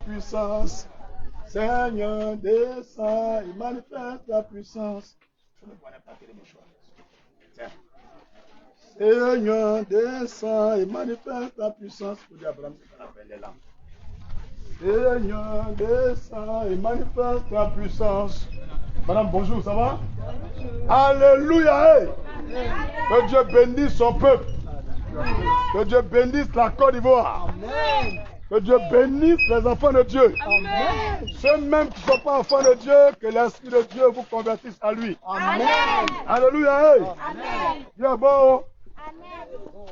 puissance. Seigneur, descends et manifeste ta puissance. Je ne connais pas quel est mon choix. Tiens. Seigneur, descends et manifeste ta puissance. Pour dire Abraham, c'est qu'on appelle les langues. Seigneur, descends et manifeste ta puissance. Madame, bonjour, ça va? Alléluia. Hey. Que Dieu bénisse son peuple. Que Dieu bénisse la Côte d'Ivoire. Que Dieu bénisse les enfants de Dieu. Amen. Ceux même qui ne sont pas enfants de Dieu, que l'Esprit de Dieu vous convertisse à lui. Amen. Alléluia. Hey. Dieu bon.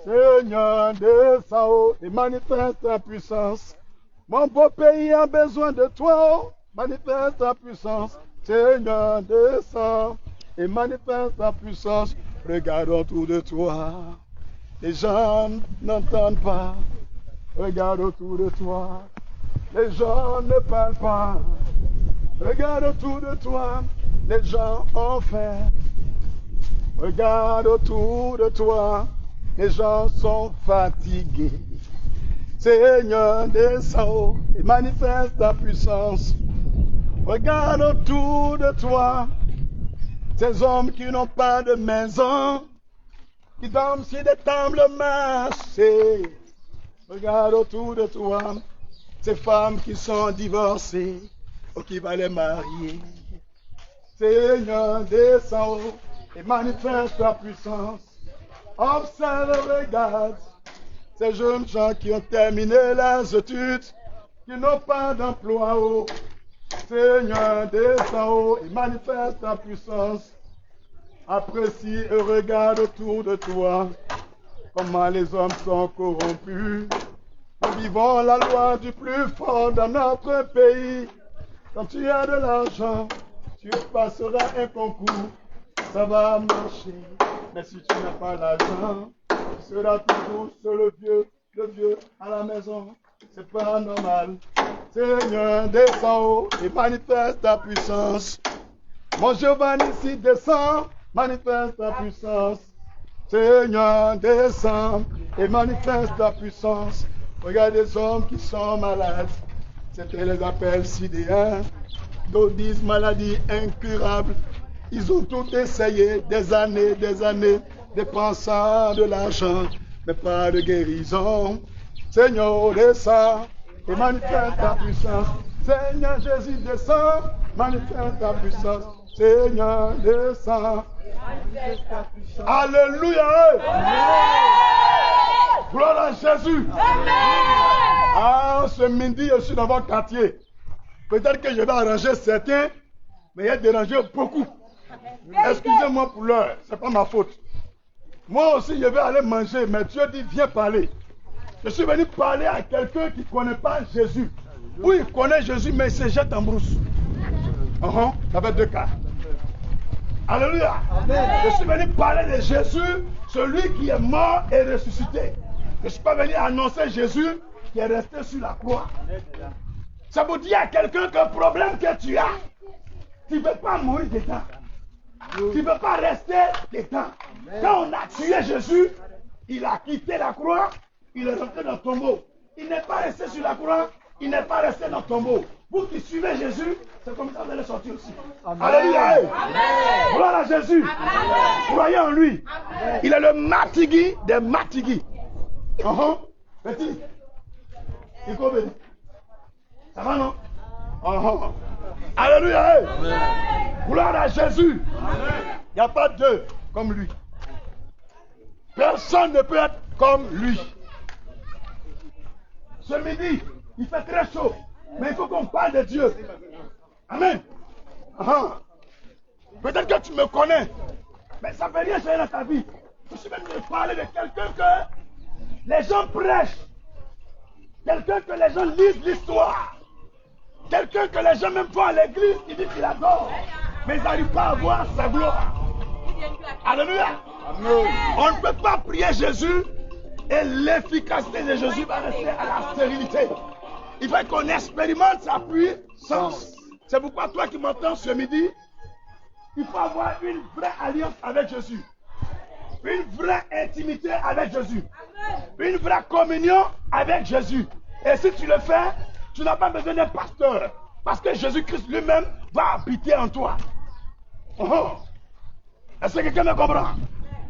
Seigneur, descends et manifeste ta puissance. Mon beau pays a besoin de toi. Manifeste ta puissance. Seigneur, descends et manifeste ta puissance. Regarde autour de toi. Les gens n'entendent pas. Regarde autour de toi. Les gens ne parlent pas. Regarde autour de toi. Les gens ont faim. Regarde autour de toi. Les gens sont fatigués. Seigneur, descends et manifeste ta puissance. Regarde autour de toi. Ces hommes qui n'ont pas de maison, qui dorment sur des tables massées. Regarde autour de toi. Ces femmes qui sont divorcées ou qui vont les marier. Seigneur, descends et manifeste ta puissance. Observe, regarde ces jeunes gens qui ont terminé leurs études, qui n'ont pas d'emploi. Oh. Seigneur, descends et manifeste ta puissance. Apprécie et regarde autour de toi comment les hommes sont corrompus. Nous vivons la loi du plus fort dans notre pays. Quand tu as de l'argent, tu passeras un concours, ça va marcher. Mais si tu n'as pas l'argent, tu seras toujours sur le vieux à la maison. C'est pas normal. Seigneur, descends et manifeste ta puissance. Mon Giovanni, ici, descends, manifeste ta puissance. Seigneur, descends et manifeste ta puissance. Regarde les hommes qui sont malades. C'était les appels sidéens. D'autres disent maladie incurable. Ils ont tout essayé, des années, dépensant de l'argent, mais pas de guérison. Seigneur, descends et manifeste ta puissance. Seigneur Jésus, descends, manifeste ta puissance. Seigneur, descends. Alléluia. Amen. Gloire à Jésus. Amen. Ah, ce midi, je suis dans votre quartier. Peut-être que je vais arranger certains, mais il y a dérangé beaucoup. Excusez-moi pour l'heure, ce n'est pas ma faute. Moi aussi, je vais aller manger, mais Dieu dit, viens parler. Je suis venu parler à quelqu'un qui ne connaît pas Jésus. Ou il connaît Jésus, mais il se jette en brousse. Ça fait deux cas. Alléluia. Amen. Je suis venu parler de Jésus, celui qui est mort et ressuscité. Je ne suis pas venu annoncer Jésus qui est resté sur la croix. Ça vous dit à quelqu'un qu'un problème que tu as, tu ne veux pas mourir dedans. Tu ne veux pas rester dedans. Quand on a tué Jésus, il a quitté la croix, il est rentré dans le tombeau. Il n'est pas resté sur la croix, il n'est pas resté dans le tombeau. Vous qui suivez Jésus, c'est comme ça que vous allez sortir aussi. Amen. Alléluia. Gloire à Jésus. Amen. Croyez en lui. Amen. Il est le matigui des matigui. Petit. Il faut venir. Ça va non? Alléluia. Amen. Gloire à Jésus. Il n'y a pas deux comme lui. Personne ne peut être comme lui. Ce midi, il fait très chaud. Mais il faut qu'on parle de Dieu. Amen. Peut-être que tu me connais. Mais ça ne fait rien changer dans ta vie. Je suis venu te parler de quelqu'un que les gens prêchent. Quelqu'un que les gens lisent l'histoire. Quelqu'un que les gens même vont à l'église, ils disent qu'il adore. Mais ils n'arrivent pas à voir sa gloire. Alléluia. Amen. On ne peut pas prier Jésus et l'efficacité de Jésus va rester à la stérilité. Il faut qu'on expérimente sa puissance. C'est pourquoi toi qui m'entends ce midi, il faut avoir une vraie alliance avec Jésus. Une vraie intimité avec Jésus. Une vraie communion avec Jésus. Et si tu le fais, Tu n'as pas besoin d'un pasteur. Parce que Jésus-Christ lui-même va habiter en toi. Oh. Est-ce que quelqu'un me comprend?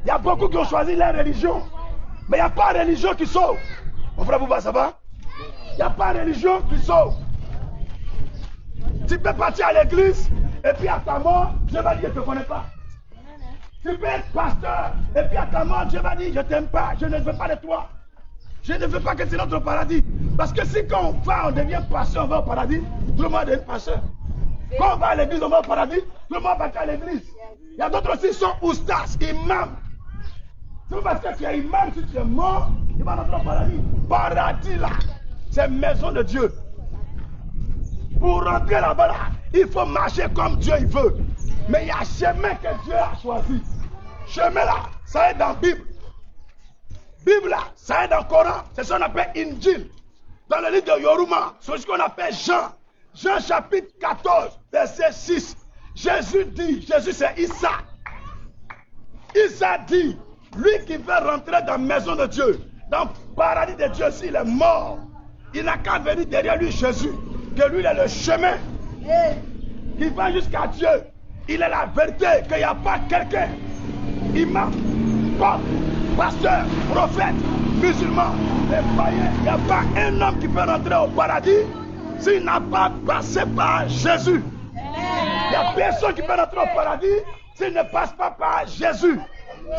Il y a beaucoup qui ont choisi leur religion. Mais il n'y a pas de religion qui sauve. Mon frère Bouba, ça va? Il n'y a pas de religion qui sauve. Tu peux partir à l'église et puis à ta mort, Dieu va dire je ne te connais pas. Tu peux être pasteur et puis à ta mort, Dieu va dire je ne t'aime pas, je ne veux pas de toi. Je ne veux pas que c'est notre paradis. Parce que si quand on devient pasteur, on va au paradis, tout le monde est pasteur. Quand on va à l'église, on va au paradis, tout le monde va à l'église. Il y a d'autres aussi qui sont oustas, imams. C'est parce que tu es imam, si tu es mort, il va rentrer au paradis. Paradis là, c'est maison de Dieu. Pour rentrer là-bas, là, il faut marcher comme Dieu il veut. Mais il y a un chemin que Dieu a choisi. Chemin là, ça est dans la Bible. Bible là, ça est dans le Coran. C'est ce qu'on appelle Injil. Dans le livre de Yoruma, c'est ce qu'on appelle Jean. Jean chapitre 14, verset 6. Jésus dit, Jésus c'est Issa. Issa dit, lui qui veut rentrer dans la maison de Dieu, dans le paradis de Dieu, s'il est mort, il n'a qu'à venir derrière lui Jésus. Que lui il est le chemin qui va jusqu'à Dieu. Il est la vérité, qu'il n'y a pas quelqu'un, imam, pape, pasteur, prophète, musulman, les païens, il n'y a pas un homme qui peut rentrer au paradis s'il n'a pas passé par Jésus. Il n'y a personne qui peut rentrer au paradis s'il ne passe pas par Jésus.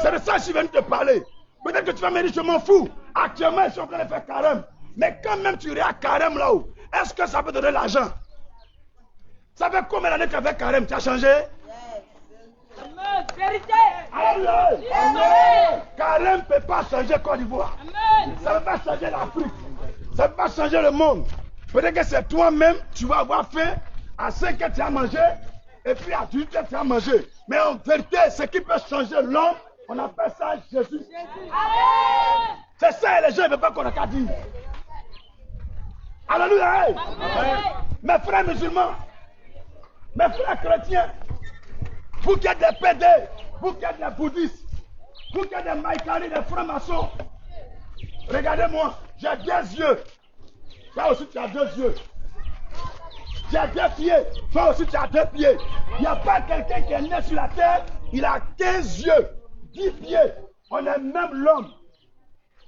C'est de ça que je suis venu te parler. Peut-être que tu vas me dire, je m'en fous. Actuellement, ils sont en train de faire carême. Mais quand même tu irais à carême là-haut, est-ce que ça peut donner l'argent? Ça fait combien d'années que tu as fait carême? Tu as changé? Vérité. Carême ne peut pas changer Côte d'Ivoire. Ça ne peut pas changer l'Afrique. Ça ne peut pas changer le monde. Peut-être que c'est toi-même, tu vas avoir faim. À 5 heures, tu as mangé. Et puis à 18 heures, tu as mangé. Mais en vérité, ce qui peut changer l'homme, on appelle ça Jésus. C'est ça et les gens ne veulent pas qu'on a qu'à dire. Alléluia. Mes frères musulmans, mes frères chrétiens, vous qui êtes des PD, vous qui êtes des bouddhistes, vous qui êtes des maïkaris, des francs-maçons, regardez-moi, j'ai 2 yeux. Toi aussi tu as 2 yeux. J'ai 2 pieds. Toi aussi tu as 2 pieds. Il n'y a pas quelqu'un qui est né sur la terre, il a 15 yeux, 10 pieds. On est même l'homme.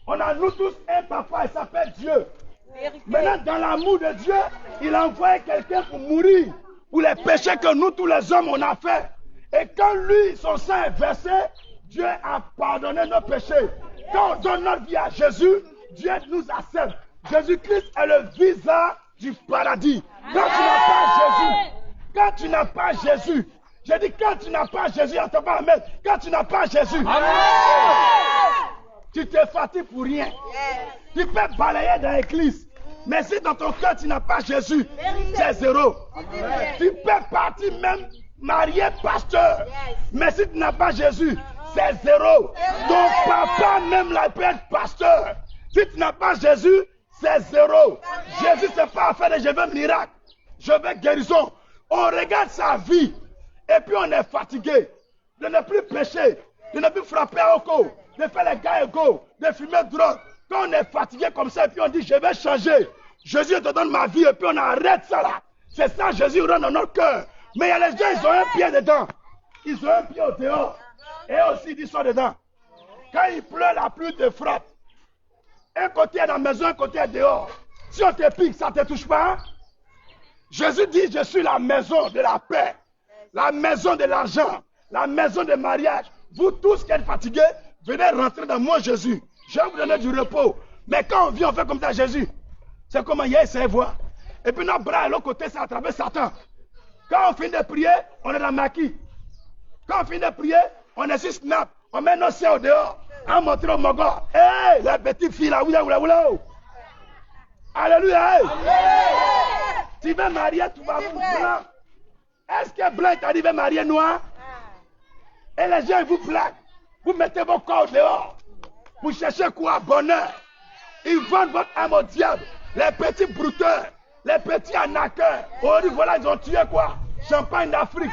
On a nous tous un papa, il s'appelle Dieu. Maintenant, dans l'amour de Dieu, il a envoyé quelqu'un pour mourir pour les péchés que nous, tous les hommes, on a fait. Et quand lui, son sang est versé, Dieu a pardonné nos péchés. Quand on donne notre vie à Jésus, Dieu nous accepte. Jésus-Christ est le visa du paradis. Quand tu n'as pas Jésus, j'ai dit quand tu n'as pas Jésus, on te va mettre. Quand tu n'as pas Jésus, tu te fatigues pour rien. Tu peux balayer dans l'église. Mais si dans ton cœur tu n'as pas Jésus, c'est zéro. Tu peux partir même marié pasteur. Mais si tu n'as pas Jésus, c'est zéro. Ton papa même là peut être pasteur. Si tu n'as pas Jésus, c'est zéro. Jésus, c'est pas affaire de je veux miracle. Je veux guérison. On regarde sa vie. Et puis on est fatigué. De ne plus pécher. De ne plus frapper au cou. De faire les gars égaux. De fumer drogue. Quand on est fatigué comme ça, et puis on dit je vais changer. Jésus te donne ma vie et puis on arrête ça là. C'est ça Jésus rend dans notre cœur. Mais il y a les gens, ils ont un pied dedans. Ils ont un pied au dehors. Et aussi ils sont dedans. Quand il pleut, la pluie te frappe. Un côté est dans la maison, un côté est dehors. Si on te pique, ça ne te touche pas. Hein? Jésus dit, je suis la maison de la paix. La maison de l'argent. La maison de mariage. Vous tous qui êtes fatigués, venez rentrer dans moi Jésus. Je vais vous donner du repos. Mais quand on vient, on fait comme ça Jésus. C'est comme hier, c'est voir. Et puis notre bras à l'autre côté, c'est attraper Satan. Quand on finit de prier, on est dans le maquis. Quand on finit de prier, on est sur Snap. On met nos seins au dehors. On montre au Mogo. Hé, la petite fille là, oula. Alléluia. Tu veux marier, tu vas vous blanc. Est-ce que blanc t'a dit, veut marier noir? Et les gens, ils vous plaquent. Vous mettez vos corps dehors. Vous cherchez quoi? Bonheur. Ils vendent votre âme au diable. Les petits brouteurs, les petits arnaqueurs. Aujourd'hui, voilà, ils ont tué quoi? Champagne d'Afrique.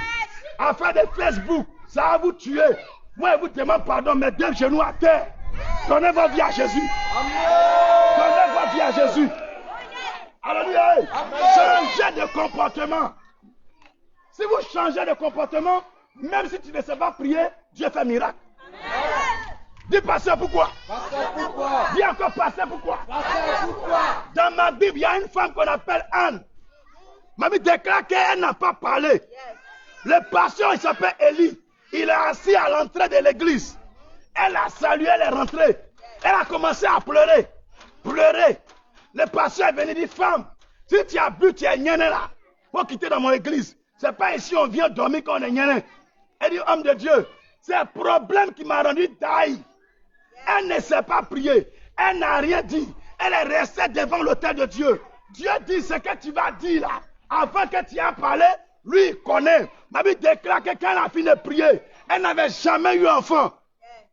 Affaire de Facebook. Ça va vous tuer. Moi, je vous demande pardon, mais deux genoux à terre. Donnez votre vie à Jésus. Donnez votre vie à Jésus. Alléluia. Changez de comportement. Si vous changez de comportement, même si tu ne sais pas prier, Dieu fait miracle. Dis pasteur pourquoi? Dis encore pasteur pourquoi? Dans ma Bible, il y a une femme qu'on appelle Anne. Ma Bible déclare qu'elle n'a pas parlé. Le pasteur, il s'appelle Élie. Il est assis à l'entrée de l'église. Elle a salué, elle est rentrée. Elle a commencé à pleurer. Pleurer. Le pasteur est venu dire, femme, si tu as bu, tu es gnané là. Faut quitter dans mon église. C'est pas ici on vient dormir quand on est gnané. Elle dit, homme de Dieu, c'est un problème qui m'a rendu taille. Elle ne sait pas prier. Elle n'a rien dit. Elle est restée devant l'autel de Dieu. Dieu dit ce que tu vas dire là. Avant que tu aies parlé, lui il connaît. Ma Bible déclare que quand elle a fini de prier, elle n'avait jamais eu enfant.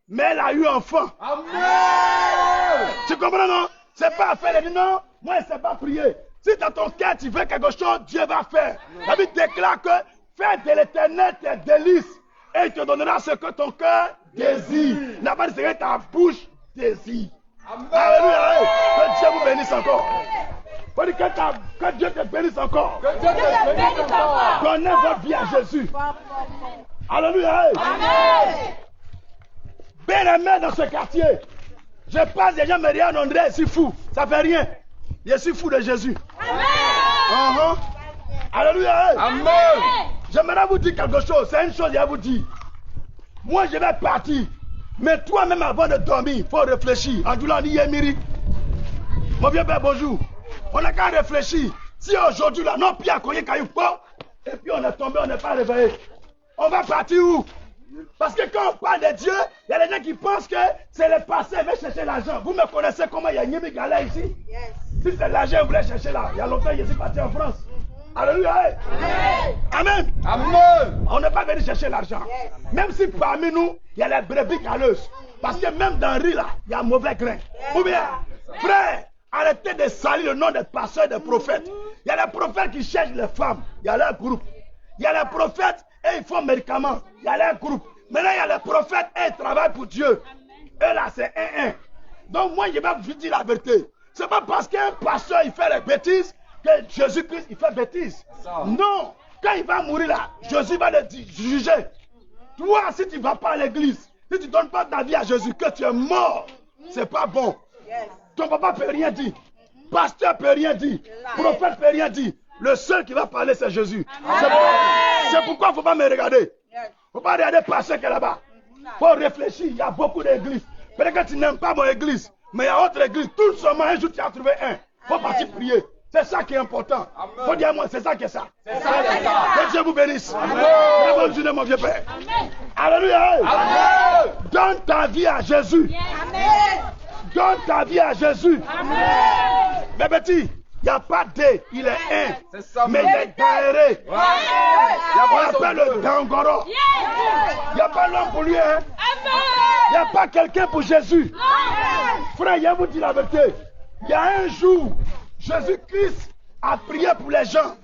Mais elle a eu enfant. Amen. Tu comprends non? C'est pas à faire. Elle dit non, moi je ne sais pas prier. Si dans ton cœur tu veux quelque chose, Dieu va faire. La Bible déclare que fais de l'éternel tes délices et il te donnera ce que ton cœur désire. Il n'a pas dit ce que ta bouche désire. Amen. Alléluia. Que Dieu vous bénisse encore. Faut dire que Dieu te bénisse encore. Que Dieu te bénisse encore. Donnez votre vie à Jésus. Alléluia. Amen. Bien-aimé dans ce quartier. Je passe des gens me disent André, je suis fou. Ça fait rien. Je suis fou de Jésus. Amen. Alléluia. Amen. J'aimerais vous dire quelque chose. C'est une chose, je vais vous dire. Moi, je vais partir. Mais toi-même, avant de dormir, il faut réfléchir. En disant, Yémiri. Mon vieux père, bonjour. On n'a qu'à réfléchir. Si aujourd'hui, là, non, Pierre, qu'on y caillou pas, et puis on est tombé, on n'est pas réveillé. On va partir où? Parce que quand on parle de Dieu, il y a des gens qui pensent que c'est le passé, ils veulent chercher l'argent. Vous me connaissez comment il y a Yémi Galais ici? Yes. Si c'est l'argent, vous voulez chercher là. Il y a longtemps, je suis parti en France. Alléluia. Amen. Amen. Amen. On n'est pas venu chercher l'argent. Yes. Même si parmi nous, il y a les brebis galeuses. Parce que même dans le riz là, il y a mauvais grain. Yes. Ou bien, frère, arrêtez de salir le nom des pasteurs et des prophètes. Il y a les prophètes qui cherchent les femmes. Il y a leur groupe. Il y a les prophètes et ils font médicaments. Il y a leur groupe. Maintenant, il y a les prophètes et ils travaillent pour Dieu. Et là, c'est un. Donc, moi, je vais vous dire la vérité. Ce n'est pas parce qu'un pasteur il fait les bêtises que Jésus-Christ il fait bêtises. Non. Quand il va mourir là, Jésus va le juger. Toi, si tu ne vas pas à l'église, si tu ne donnes pas ta vie à Jésus, que tu es mort, c'est pas bon. Ton papa ne peut rien dire. Pasteur ne peut rien dire. Prophète ne peut rien dire. Le seul qui va parler, c'est Jésus. C'est pourquoi il ne faut pas me regarder. Il ne faut pas regarder pasteur qui est là-bas. Il faut réfléchir. Il y a beaucoup d'églises. Peut-être que tu n'aimes pas mon église, mais il y a autre église. Tout seulement, un jour, tu as trouvé un. Il faut partir prier. C'est ça qui est important. Il faut dire à moi, c'est ça qui est ça. Que Dieu vous bénisse. Très bonne journée, mon vieux père. Alléluia. Donne ta vie à Jésus. Donne ta vie à Jésus. Mais petit, il n'y a pas D, il est un. Mais il est daéré. On appelle le Dangoro. Il n'y a pas l'homme pour lui. Il n'y a pas quelqu'un pour Jésus. Frère, je vous dis la vérité. Il y a un jour, Jésus-Christ a prié pour les gens.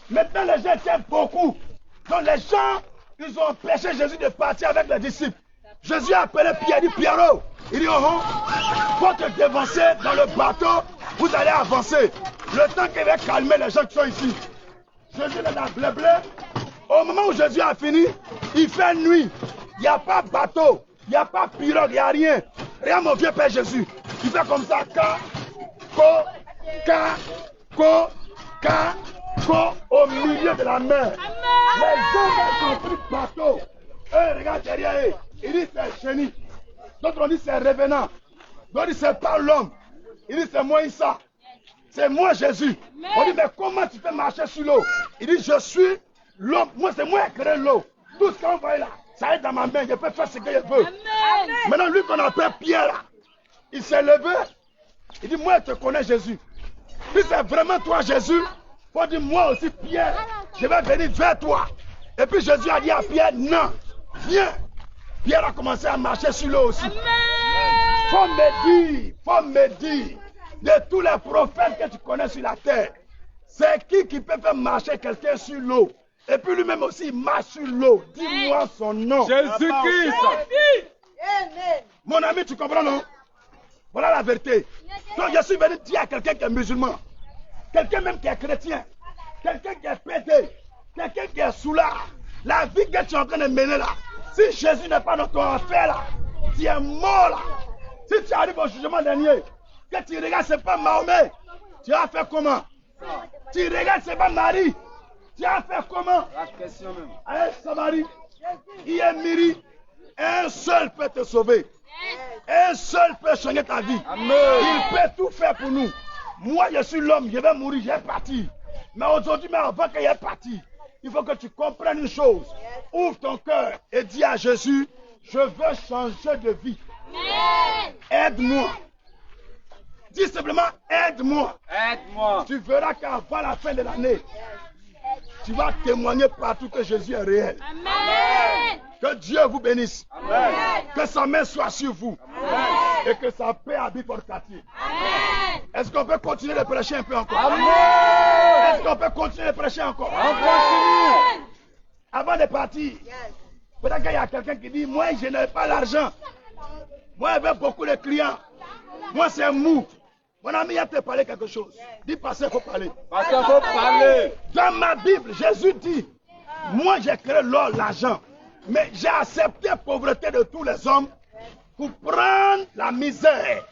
Maintenant, les gens tiennent beaucoup. Donc les gens, ils ont empêché Jésus de partir avec les disciples. Jésus a appelé Pierre, il dit Pierrot. Il dit, oh, faut te dévancer dans le bateau, vous allez avancer. Le temps qu'il va calmer les gens qui sont ici. Jésus est dans le blé. Au moment où Jésus a fini, il fait nuit. Il n'y a pas bateau, il n'y a pas pirogue, il n'y a rien. Regarde mon vieux Père Jésus. Il fait comme ça, au milieu de la mer. Les gens ont compris bateau. Regarde derrière eux. Il dit c'est génie. D'autres ont dit c'est revenant. D'autres disent c'est pas l'homme. Il dit c'est moi Issa. C'est moi Jésus. On dit mais comment tu peux marcher sur l'eau? Il dit je suis l'homme. Moi c'est moi qui crée l'eau. Tout ce qu'on voit là, ça est dans ma main. Je peux faire ce que je veux. Maintenant lui qu'on appelle Pierre là, il s'est levé. Il dit moi je te connais Jésus. Si c'est vraiment toi Jésus, faut dire moi aussi Pierre. Je vais venir vers toi. Et puis Jésus a dit à Pierre non, viens. Pierre a commencé à marcher sur l'eau aussi. Faut me dire, de tous les prophètes que tu connais sur la terre, c'est qui peut faire marcher quelqu'un sur l'eau? Et puis lui-même aussi, il marche sur l'eau. Dis-moi son nom. Jésus-Christ. Mon ami, tu comprends, non? Voilà la vérité. Donc je suis venu dire à quelqu'un qui est musulman. quelqu'un même qui est chrétien, quelqu'un qui est pété, quelqu'un qui est sous l'art, la vie que tu es en train de mener là, si Jésus n'est pas dans ton enfer là, tu es mort là. Si tu arrives au jugement dernier, que tu regardes, c'est pas Mahomet, tu vas faire comment? Tu regardes, c'est pas Marie, tu vas faire comment? La question même. Allez, Samarie, il est Miri, un seul peut te sauver. Un seul peut changer ta vie. Amen. Il peut tout faire pour nous. Moi, je suis l'homme, je vais mourir, je vais partir. Mais aujourd'hui, mais avant qu'il y ait parti, il faut que tu comprennes une chose. Ouvre ton cœur et dis à Jésus, je veux changer de vie. Aide-moi. Dis simplement, aide-moi. Aide-moi. Tu verras qu'avant la fin de l'année, tu vas témoigner partout que Jésus est réel. Amen. Que Dieu vous bénisse. Amen. Que sa main soit sur vous. Amen. Et que sa paix habite votre quartier. Amen. Est-ce qu'on peut continuer de prêcher un peu encore? Amen. Est-ce qu'on peut continuer de prêcher encore? On continue. Avant de partir, peut-être qu'il y a quelqu'un qui dit, moi je n'ai pas l'argent. Moi j'avais beaucoup de clients. Moi c'est mou. Mon ami, il a te parlé quelque chose. Dis, pasteur, il faut parler. Pasteur, il faut parler. Dans ma Bible, Jésus dit, moi j'ai créé l'or, l'argent. Mais j'ai accepté la pauvreté de tous les hommes pour prendre la misère.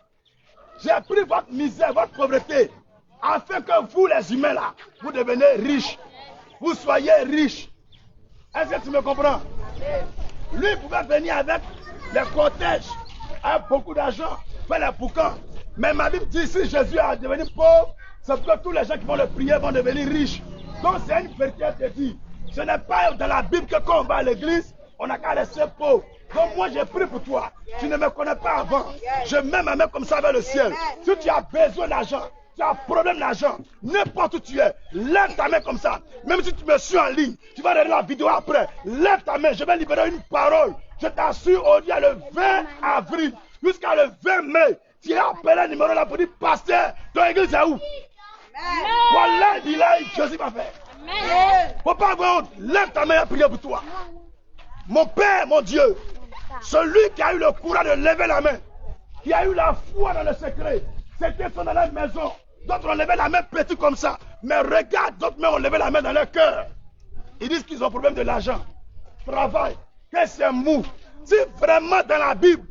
J'ai pris votre misère, votre pauvreté, afin que vous les humains là, vous devenez riches. Vous soyez riches. Est-ce que tu me comprends? Lui, il pouvait venir avec les cortèges, avec beaucoup d'argent, faire les boucans. Mais ma Bible dit, si Jésus a devenu pauvre, c'est que tous les gens qui vont le prier vont devenir riches. Donc c'est une vérité de dire. Ce n'est pas dans la Bible que quand on va à l'église, on n'a qu'à laisser pauvre. Donc moi j'ai pris pour toi. Tu ne me connais pas avant. Je mets ma main comme ça vers le ciel. Si tu as besoin d'argent, tu as un problème d'argent, n'importe où tu es, lève ta main comme ça. Même si tu me suis en ligne, tu vas regarder la vidéo après. Lève ta main, je vais libérer une parole. Je t'assure, au dia le 20 avril jusqu'à le 20 mai, tu as appelé le numéro là pour dire, pasteur, ton église est où? Voilà, il a Jésus va faire. Faut pas avoir honte. Lève ta main et prier pour toi. Mon Père, mon Dieu, celui qui a eu le courage de lever la main, qui a eu la foi dans le secret, c'était dans la maison. D'autres ont levé la main petit comme ça. Mais regarde, d'autres mains ont levé la main dans leur cœur. Ils disent qu'ils ont problème de l'argent. Travail, que c'est mou. Si vraiment dans la Bible,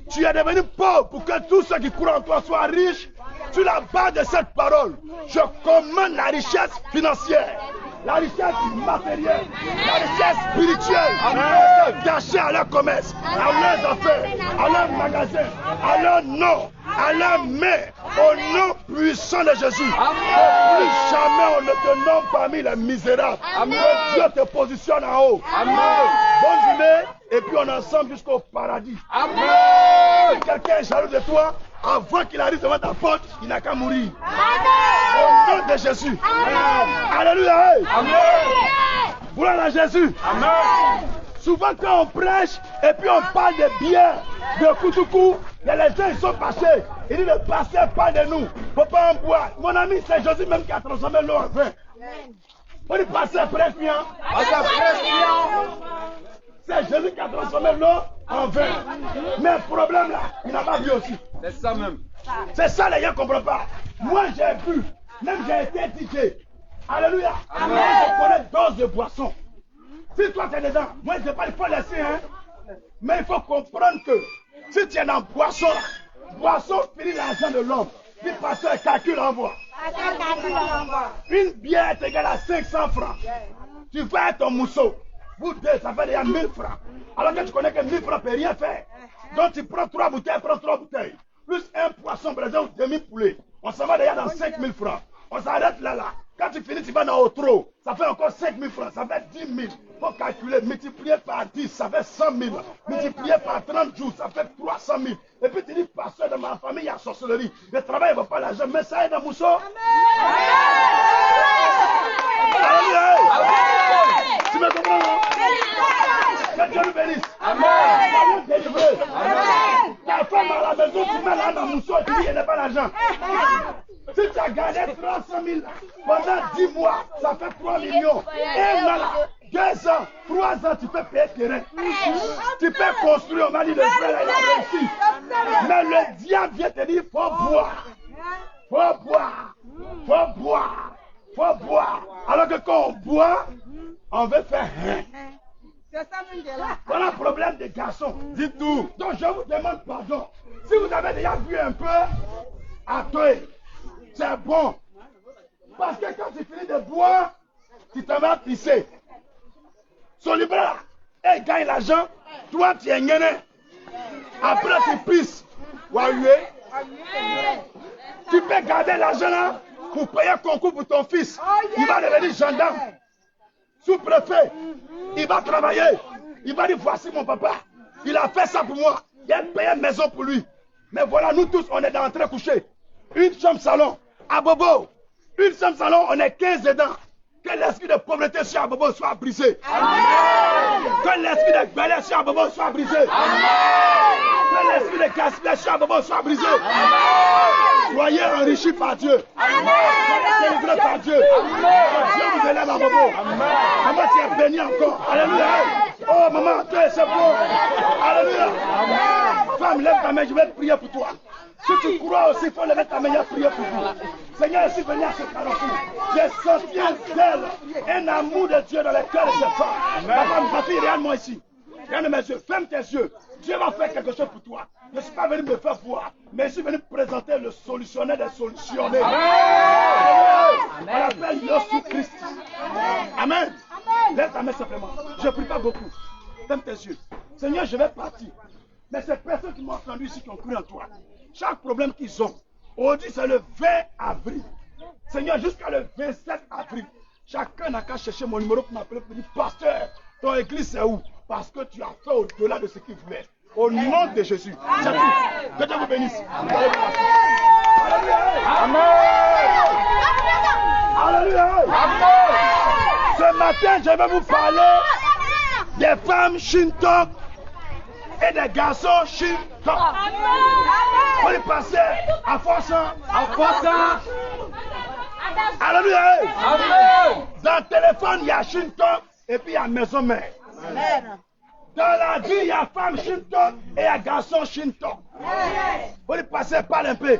tu es devenu pauvre pour que tous ceux qui croient en toi soient riches, sur la base de cette parole, je commande la richesse financière, la richesse matérielle, la richesse spirituelle, gâchée à leur commerce, à leurs affaires, à leur magasin, à leur nom, à leur main, au nom puissant de Jésus. Que plus jamais on ne te nomme parmi les misérables. Que Dieu te positionne en haut. Bonne journée, et puis on est ensemble jusqu'au paradis. Si quelqu'un est jaloux de toi, avant qu'il arrive devant ta porte, il n'a qu'à mourir. Au nom de Jésus. Alléluia. Gloire à Jésus. Souvent quand on prêche et puis on parle de bière, de Koutoukou, il y a les gens qui sont fâchés. Il dit le pasteur parle de nous. Il ne faut pas en boire. Mon ami, c'est Jésus même qui a transformé l'eau en vin. On dit pasteur prêche bien. C'est Jésus qui a transformé l'eau en vin. Mais le problème là, il n'a pas vu aussi. C'est ça même. C'est ça les gens ne comprennent pas. Moi j'ai vu, même j'ai été DJ. Alléluia. Moi je connais dose de boisson. Si toi tu es dedans, moi je ne vais pas, il faut laisser, hein. Mais il faut comprendre que si tu es dans boisson, boisson finit l'argent de l'homme. Dis pasteur, calcule envoie. Une bière est égale à 500 francs. Tu vas ton mousseau. Vous deux, ça fait déjà 1000 francs. Alors que tu connais que 1000 francs ne peut rien faire. Donc tu prends 3 bouteilles, prends 3 bouteilles. Plus un poisson, par exemple, demi-poulet. On s'en va déjà dans 5000 francs. On s'arrête là. Quand tu finis, tu vas dans Otro. Ça fait encore 5000 francs. Ça fait 10 000. Il faut calculer. Multiplier par 10, ça fait 100 000. Multiplier par 30 jours, ça fait 300 000. Et puis tu dis, pasteur, dans ma famille, il y a sorcellerie. Le travail ne va pas l'argent. Mais ça est dans Mousseau. Tu me comprends, non? Que Dieu nous bénisse. Amen. Délivré. Ta femme à la maison, tu mets là dans Mousseau et tu dis, il n'y a pas l'argent. Si tu as gagné 300 000 pendant 10 mois, ça fait 3 millions. Et là, 2 ans, 3 ans, tu peux payer terrain. Tu peux construire, on m'a dit, le frère, il a réussi. Mais le diable vient te dire, il faut boire. Faut boire. Faut boire. Faut boire. Alors que quand on boit, on veut faire rien. C'est ça même de là. Voilà le problème des garçons. Dites tout. Donc je vous demande pardon. Si vous avez déjà bu un peu, attendez. C'est bon. Parce que quand tu finis de boire, tu t'en vas pisser. Son libre là, elle gagne l'argent, toi tu es gagné. Après tu pisses. Ouahoué. Tu peux garder l'argent là pour payer un concours pour ton fils. Il va devenir gendarme, sous-préfet. Il va travailler. Il va dire voici mon papa. Il a fait ça pour moi. Il a payé une maison pour lui. Mais voilà, nous tous, on est dans un train couché. Une chambre salon. À Bobo. Une chambre salon, on est 15 dedans. Que l'esprit de pauvreté sur Abobo soit brisé. Amen. Que l'esprit de galère sur Abobo soit brisé. Amen. Que l'esprit de gaspillage sur Abobo soit brisé. Amen. Soyez enrichis par Dieu. Amen. Soyez délivrés par Dieu. Amen. Dieu vous élève à Bobo. Maman, tu es béni encore. Alléluia. Oh maman, tu es bon. Alléluia. Amen. Femme, lève ta main, je vais prier pour toi. Si tu crois aussi, il faut lever ta main et prier pour vous. Seigneur, je suis venu à ce carrefour. J'ai senti un zèle, un amour de Dieu dans le cœur de cette femme. Ma fille, regarde-moi ici. Regarde mes yeux, ferme tes yeux. Dieu va faire quelque chose pour toi. Je ne suis pas venu me faire voir, mais je suis venu présenter le solutionnaire des solutionnés. On l'appelle Jésus Christ. Amen. Lève ta main simplement. Je ne prie pas beaucoup. Ferme tes yeux. Seigneur, je vais partir. Mais ces personnes qui m'ont entendu ici, qui ont cru en toi, chaque problème qu'ils ont, aujourd'hui c'est le 20 avril. Seigneur, jusqu'à le 27 avril, chacun n'a qu'à chercher mon numéro pour m'appeler pour dire, pasteur, ton église c'est où? Parce que tu as fait au-delà de ce qu'il voulait. Au nom de Jésus. C'est tout. Que Dieu vous bénisse. Alléluia. Amen. Alléluia. Amen. Ce matin, je vais vous parler des femmes Shinto et des garçons Shinto. Vous les passez à force. Alléluia. Amen. Dans le téléphone, il y a Shinto et puis il y a maison mère. Dans la vie, il y a femme Shinto et il y a garçon Shinto. Vous les passez, parle un peu.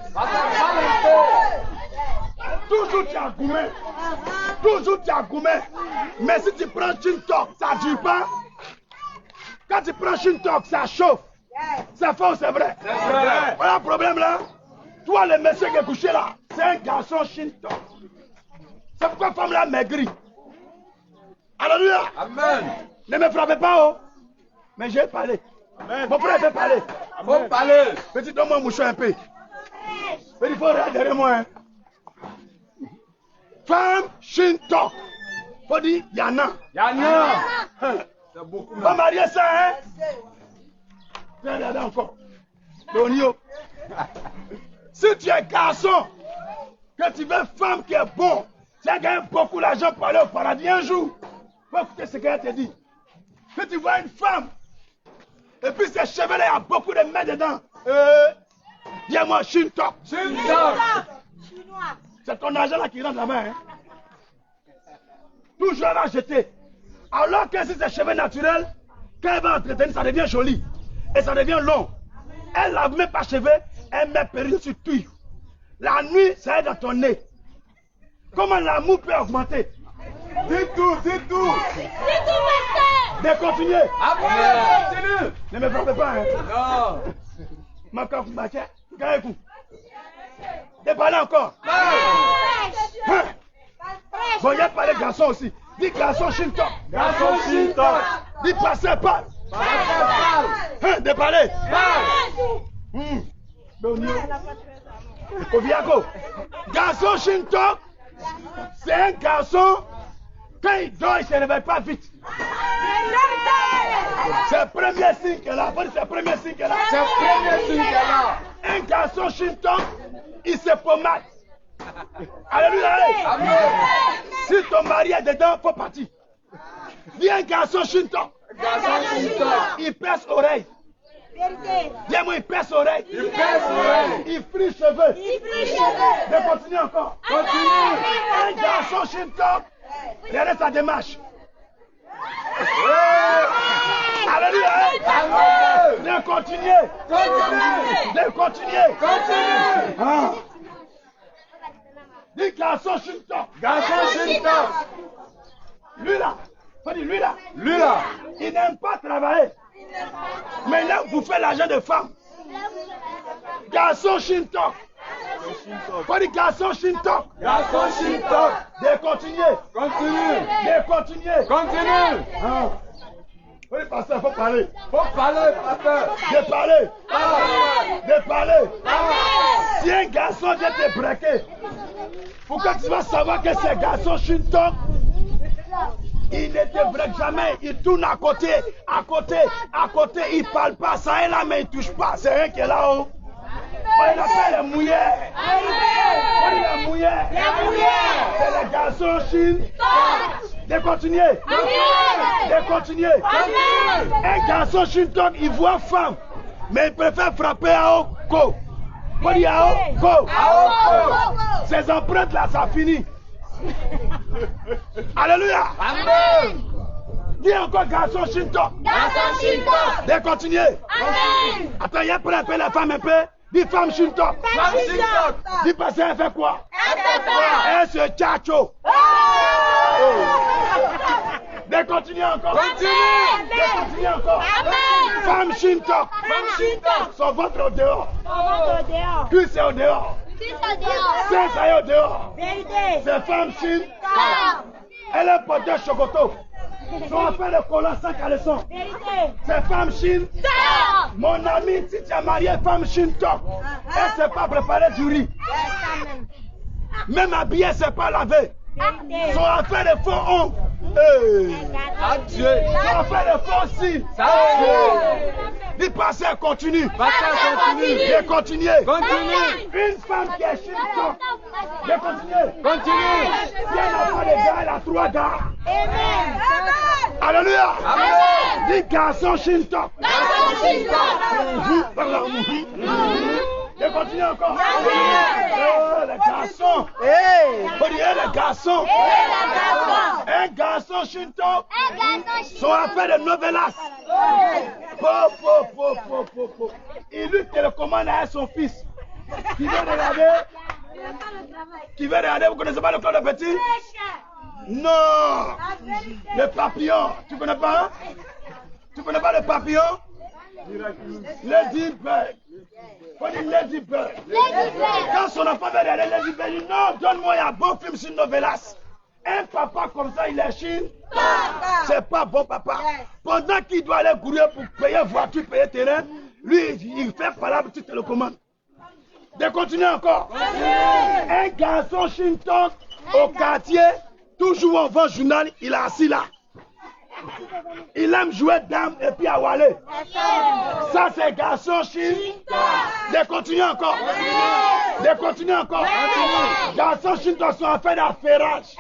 Toujours tu as gourmet. Toujours tu as gourmet. Mais si tu prends Shinto, ça ne dure pas. Quand tu prends Shinto, ça chauffe. C'est faux, c'est vrai. Voilà le problème là. Toi, le monsieur qui est couché là, c'est un garçon Shinto. C'est pourquoi la femme là maigrit. Alléluia. Amen. Ne me frappez pas, oh. Mais j'ai parlé. Amen. Mon frère veut parler. Faut parler. Petit, donne-moi un mouchoir un peu. Il faut regarder derrière moi. Hein. Femme Shinto. Faut dire Yana. C'est beaucoup. On va marier ça, hein. Viens regarder encore. Donio. Si tu es garçon, que tu veux une femme qui est bon, tu as gagné beaucoup d'argent pour aller au paradis un jour. Faut écouter ce qu'elle te dit. Que tu vois une femme, et puis ses cheveux, il y a beaucoup de mains dedans. Dis-moi, Shinto. C'est ton argent là qui rentre là-bas. Hein? Toujours elle va jeter. Alors que si c'est cheveux naturels, quand elle va entretenir, ça devient joli. Et ça devient long. Elle ne lave même pas cheveux, elle met péril sur tout. La nuit, ça est dans ton nez. Comment l'amour peut augmenter? Dis tout. De continuer. Continue. Ne me frappez pas. Hein? Non. Ma café, ma café. De parler encore. Bon, il y a pas les garçons aussi. Dis garçon Shinto. Dis passez pas. De parler. Oviago. Garçon Shinto, c'est un garçon, quand il dort, il ne se réveille pas vite. C'est le premier signe qu'elle a. C'est le premier signe qu'elle a. Un garçon Shinto, il se pommade. Alléluia. Si ton mari est dedans, il faut partir. Dis un garçon Shinto. Il perce oreille. Dis-moi, il perce oreille. Il frise cheveux. De continuer encore. Un garçon Shinto, regardez sa démarche. Alléluia. De continuer. Ah. Dis garçon Shintok. Garçon Shintok. Lui là. Faut dire lui là. Lui là. Il n'aime pas travailler. Mais là, vous faites l'argent de femme. Garçon Shintok. Faut dire garçon Shintok. Garçon Shintok. De continuer. Continue. De continuer. Continue. Ah. Faut dire pasteur, faut parler. Faut parler, pasteur. De parler. Parle. De parler. Parle. Si un garçon vient te braquer, pourquoi tu vas savoir que c'est garçon Shintok? Il ne te braque jamais, il tourne à côté, il parle pas, ça est là mais il touche pas, c'est rien qui est là-haut. On l'appelle les mouillères. On dit les mouillères. C'est les garçons Shintok. De continuer. De continuer. Un garçon Shintok, il voit femme, mais il préfère frapper à Oko. On dit à Oko. Ces empreintes là, ça finit. Alléluia. Amen. Dis encore garçon Shintok. Garçon Shintok. De continuer. Amen. Attends, il y a un peu la femme un peu. Dis femme Shintok. Femme Shintok. Dis passer, elle fait quoi? Elle fait quoi? Elle se tchacho. De continuer encore. Continue. De continuer encore. Amen. Femme Shintok. Femme Shintok. Son ventre au dehors. On va au dehors. Cuisse est au dehors. Qui ça dehors? Sein ça est au dehors. Vérité. C'est femme Shintok. Stop. Elle est porteuse chocoto. Son affaire de collant sans caleçon. Vérité. C'est femme Shintok. Stop. Mon ami, si tu as marié femme Shintok, elle ne sait pas préparer du riz. Même habillée, elle ne sait pas laver. Vérité. Son affaire de faux ongles. Hey. Adieu. Son affaire de faux cils. Adieu. Dis passer, continue. Pasteur, continue. De continuer. Continue. Une femme qui est Shintok. De continuer. Continue. Si elle n'a pas de gars, elle a 3 gars. Amen. Alléluia. Amen. Dis garçon Shintok. Garçon Shintok. De continuer encore. Amen. Les garçons. Faut dire les garçons. Un garçon Shintok. Son affaire de novelas. Il lui télécommande à son fils. Qui veut regarder? Vous connaissez pas le club de petit? Non. Le papillon. Tu connais pas? Tu connais pas le papillon? Ladybird. Faut dire Ladybird. Quand son enfant veut regarder Ladybird, il dit non, donne-moi un bon film sur novelas. Un papa comme ça, il est Chine. C'est pas bon papa. Pendant qu'il doit aller courir pour payer voiture, payer terrain, lui, il fait palabre, tu te le commandes. De continuer encore. Un garçon Shintok au quartier, toujours on vend journal, il est assis là. Il aime jouer dame et puis à Wallet. Ça c'est garçon Shintok. De continuer encore. De continuer encore. Garçon Shintok sont en fait d'affairage.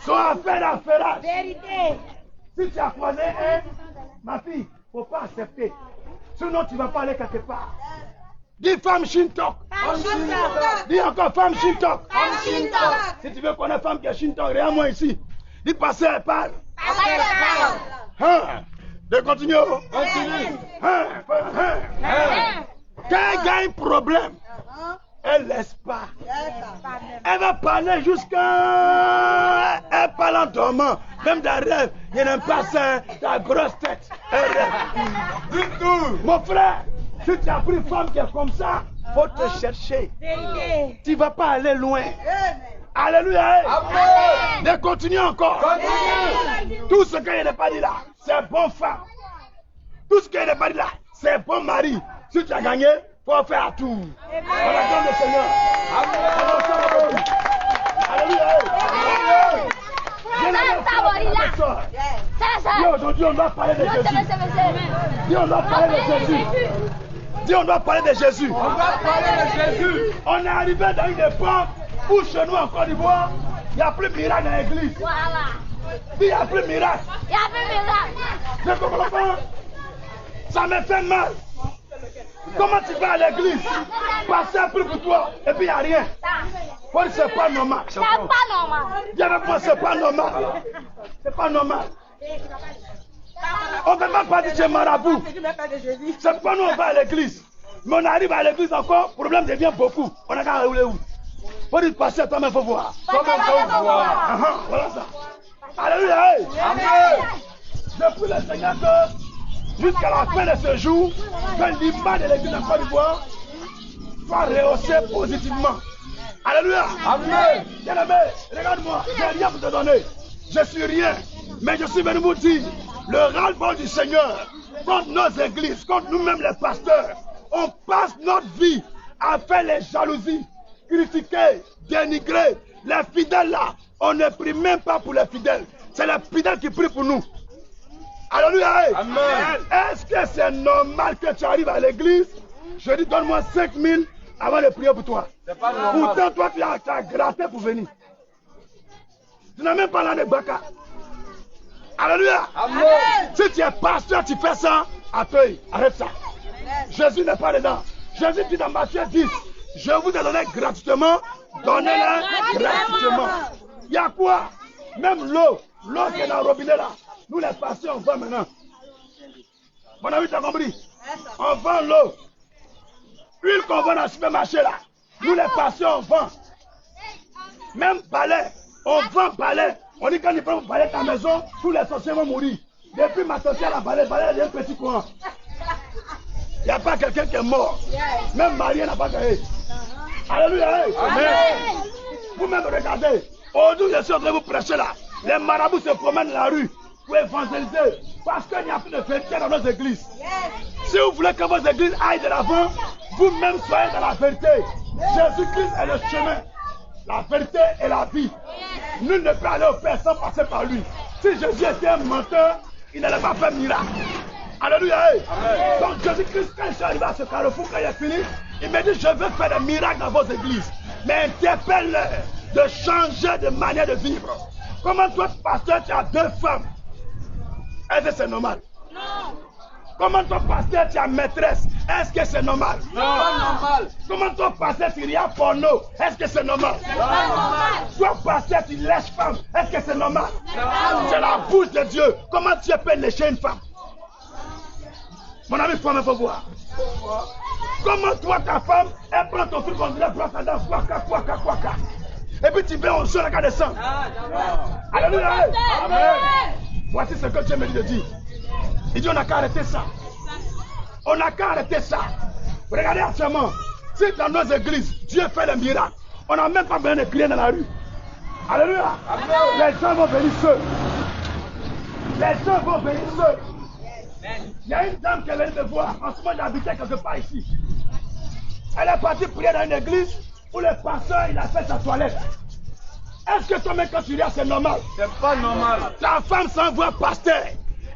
Sont en fait d'affairage. Vérité. Si tu as croisé un, ma fille, faut pas accepter. Sinon tu vas pas aller quelque part. Dis femme Shintok. Dis encore femme Shintok. Si tu veux connaître femme qui est Shintok, regarde-moi ici. Dis passer, elle parle. De continuer. Continue. Quand elle a un problème, elle laisse pas. Elle va parler jusqu'à... Elle parle en dormant. Même dans le rêve, il n'aime pas ça, ta grosse tête. Elle rêve. Du tout. Mon frère, si tu as pris une femme qui est comme ça, faut te chercher. Vérité. Tu ne vas pas aller loin. Alléluia. Amen. De continuer encore. Continue. Tout ce qu'il n'a pas dit là, c'est bon femme. Tout ce qu'il n'a pas dit là, c'est bon mari. Si tu as gagné, il faut faire à tout. On acclame le Seigneur. Amen. Alléluia. Dis aujourd'hui, on doit parler de Jésus. Dis on doit parler de Jésus. Dis on doit parler de Jésus. On va parler de Jésus. On est arrivé dans une époque où chez nous en Côte d'Ivoire, il n'y a plus de miracle dans l'église. Il n'y a plus de miracle. Je comprends pas. Ça me fait mal. Comment tu vas à l'église, passer un peu pour toi, et puis il n'y a rien. C'est pas normal. C'est pas normal. Dis avec moi, c'est pas normal. C'est pas normal. On ne peut pas dire que tu es marabout. C'est pas nous on va à l'église. Mais on arrive à l'église encore, le problème devient beaucoup. On a qu'à rouler où? Faut dire passer, toi-même, faut voir. Toi-même, faut voir. Voilà ça. Alléluia. Amen. Je prie le Seigneur que jusqu'à la fin de ce jour, que l'image de l'église de Côte d'Ivoire soit rehaussée positivement. Alléluia. Amen. Bien-aimé, regarde-moi, j'ai rien pour te donner. Je suis rien, mais je suis venu vous dire le ras-le-bol du Seigneur contre nos églises, contre nous-mêmes les pasteurs. On passe notre vie à faire les jalousies, critiquer, dénigrer. Les fidèles là, on ne prie même pas pour les fidèles. C'est les fidèles qui prient pour nous. Alléluia. Amen. Est-ce que c'est normal que tu arrives à l'église? Je dis donne-moi 5 000 avant de prier pour toi. C'est pas normal. Pourtant, toi, tu as gratté pour venir. Tu n'as même pas l'air de Baka. Alléluia. Amen. Si tu es pasteur, tu fais ça, accueille. Arrête ça. Jésus n'est pas dedans. Jésus dit dans Matthieu 10, je vous ai donné gratuitement, donnez-le gratuitement. Il y a quoi? Même l'eau qui est dans le robinet là, nous les pasteurs, on vend maintenant. Mon ami, tu as compris? On vend l'eau. L'huile qu'on vend dans le supermarché là, nous les pasteurs, on vend. Même balai, on vend balai. On dit quand ils prennent balai ta maison, tous les sorciers vont mourir. Depuis ma sorcière la balai, il y a un petit courant. Il n'y a pas quelqu'un qui est mort. Même Marie n'a pas gagné. Alléluia. Amen. Vous-même regardez. Aujourd'hui, je suis en train de vous prêcher là. Les marabouts se promènent dans la rue pour évangéliser. Parce qu'il n'y a plus de vérité dans nos églises. Si vous voulez que vos églises aillent de l'avant, vous-même soyez dans la vérité. Jésus-Christ est le chemin, la vérité et la vie. Nul ne peut aller au Père sans passer par lui. Si Jésus était un menteur, il n'allait pas faire miracle. Alléluia. Donc Jésus-Christ, quand il est arrivé à ce carrefour, quand il est fini, il m'a dit, je veux faire des miracles dans vos églises. Mais interpelle-leur de changer de manière de vivre. Comment toi, pasteur, tu as 2 femmes? Est-ce que c'est normal? Non. Comment toi, pasteur, tu as maîtresse? Est-ce que c'est normal? Non. Pas normal. Comment toi, pasteur, tu regardes porno? Est-ce que c'est normal? Pas normal. Toi, pasteur, tu lèches femme? Est-ce que c'est normal? C'est la bouche de Dieu. Comment tu peux lécher une femme? Mon ami, il faut voir. Comment toi, ta femme, elle prend ton truc, on dirait, brosse à dents, quoi. Et puis tu veux, on sort la cas de sang. Alléluia. Amen. Voici ce que Dieu me dit de dire. Il dit, on n'a qu'à arrêter ça. On n'a qu'à arrêter ça. Regardez actuellement, si dans nos églises, Dieu fait le miracle, on n'a même pas besoin de crier dans la rue. Alléluia. Les gens vont venir seuls. Les gens vont venir seuls. Il y a une dame qui est venue me voir. En ce moment, j'habitais quelque part ici. Elle est partie prier dans une église où le pasteur il a fait sa toilette. Est-ce que toi-même, quand tu regardes, c'est normal? C'est pas normal. Ta femme s'envoie pasteur.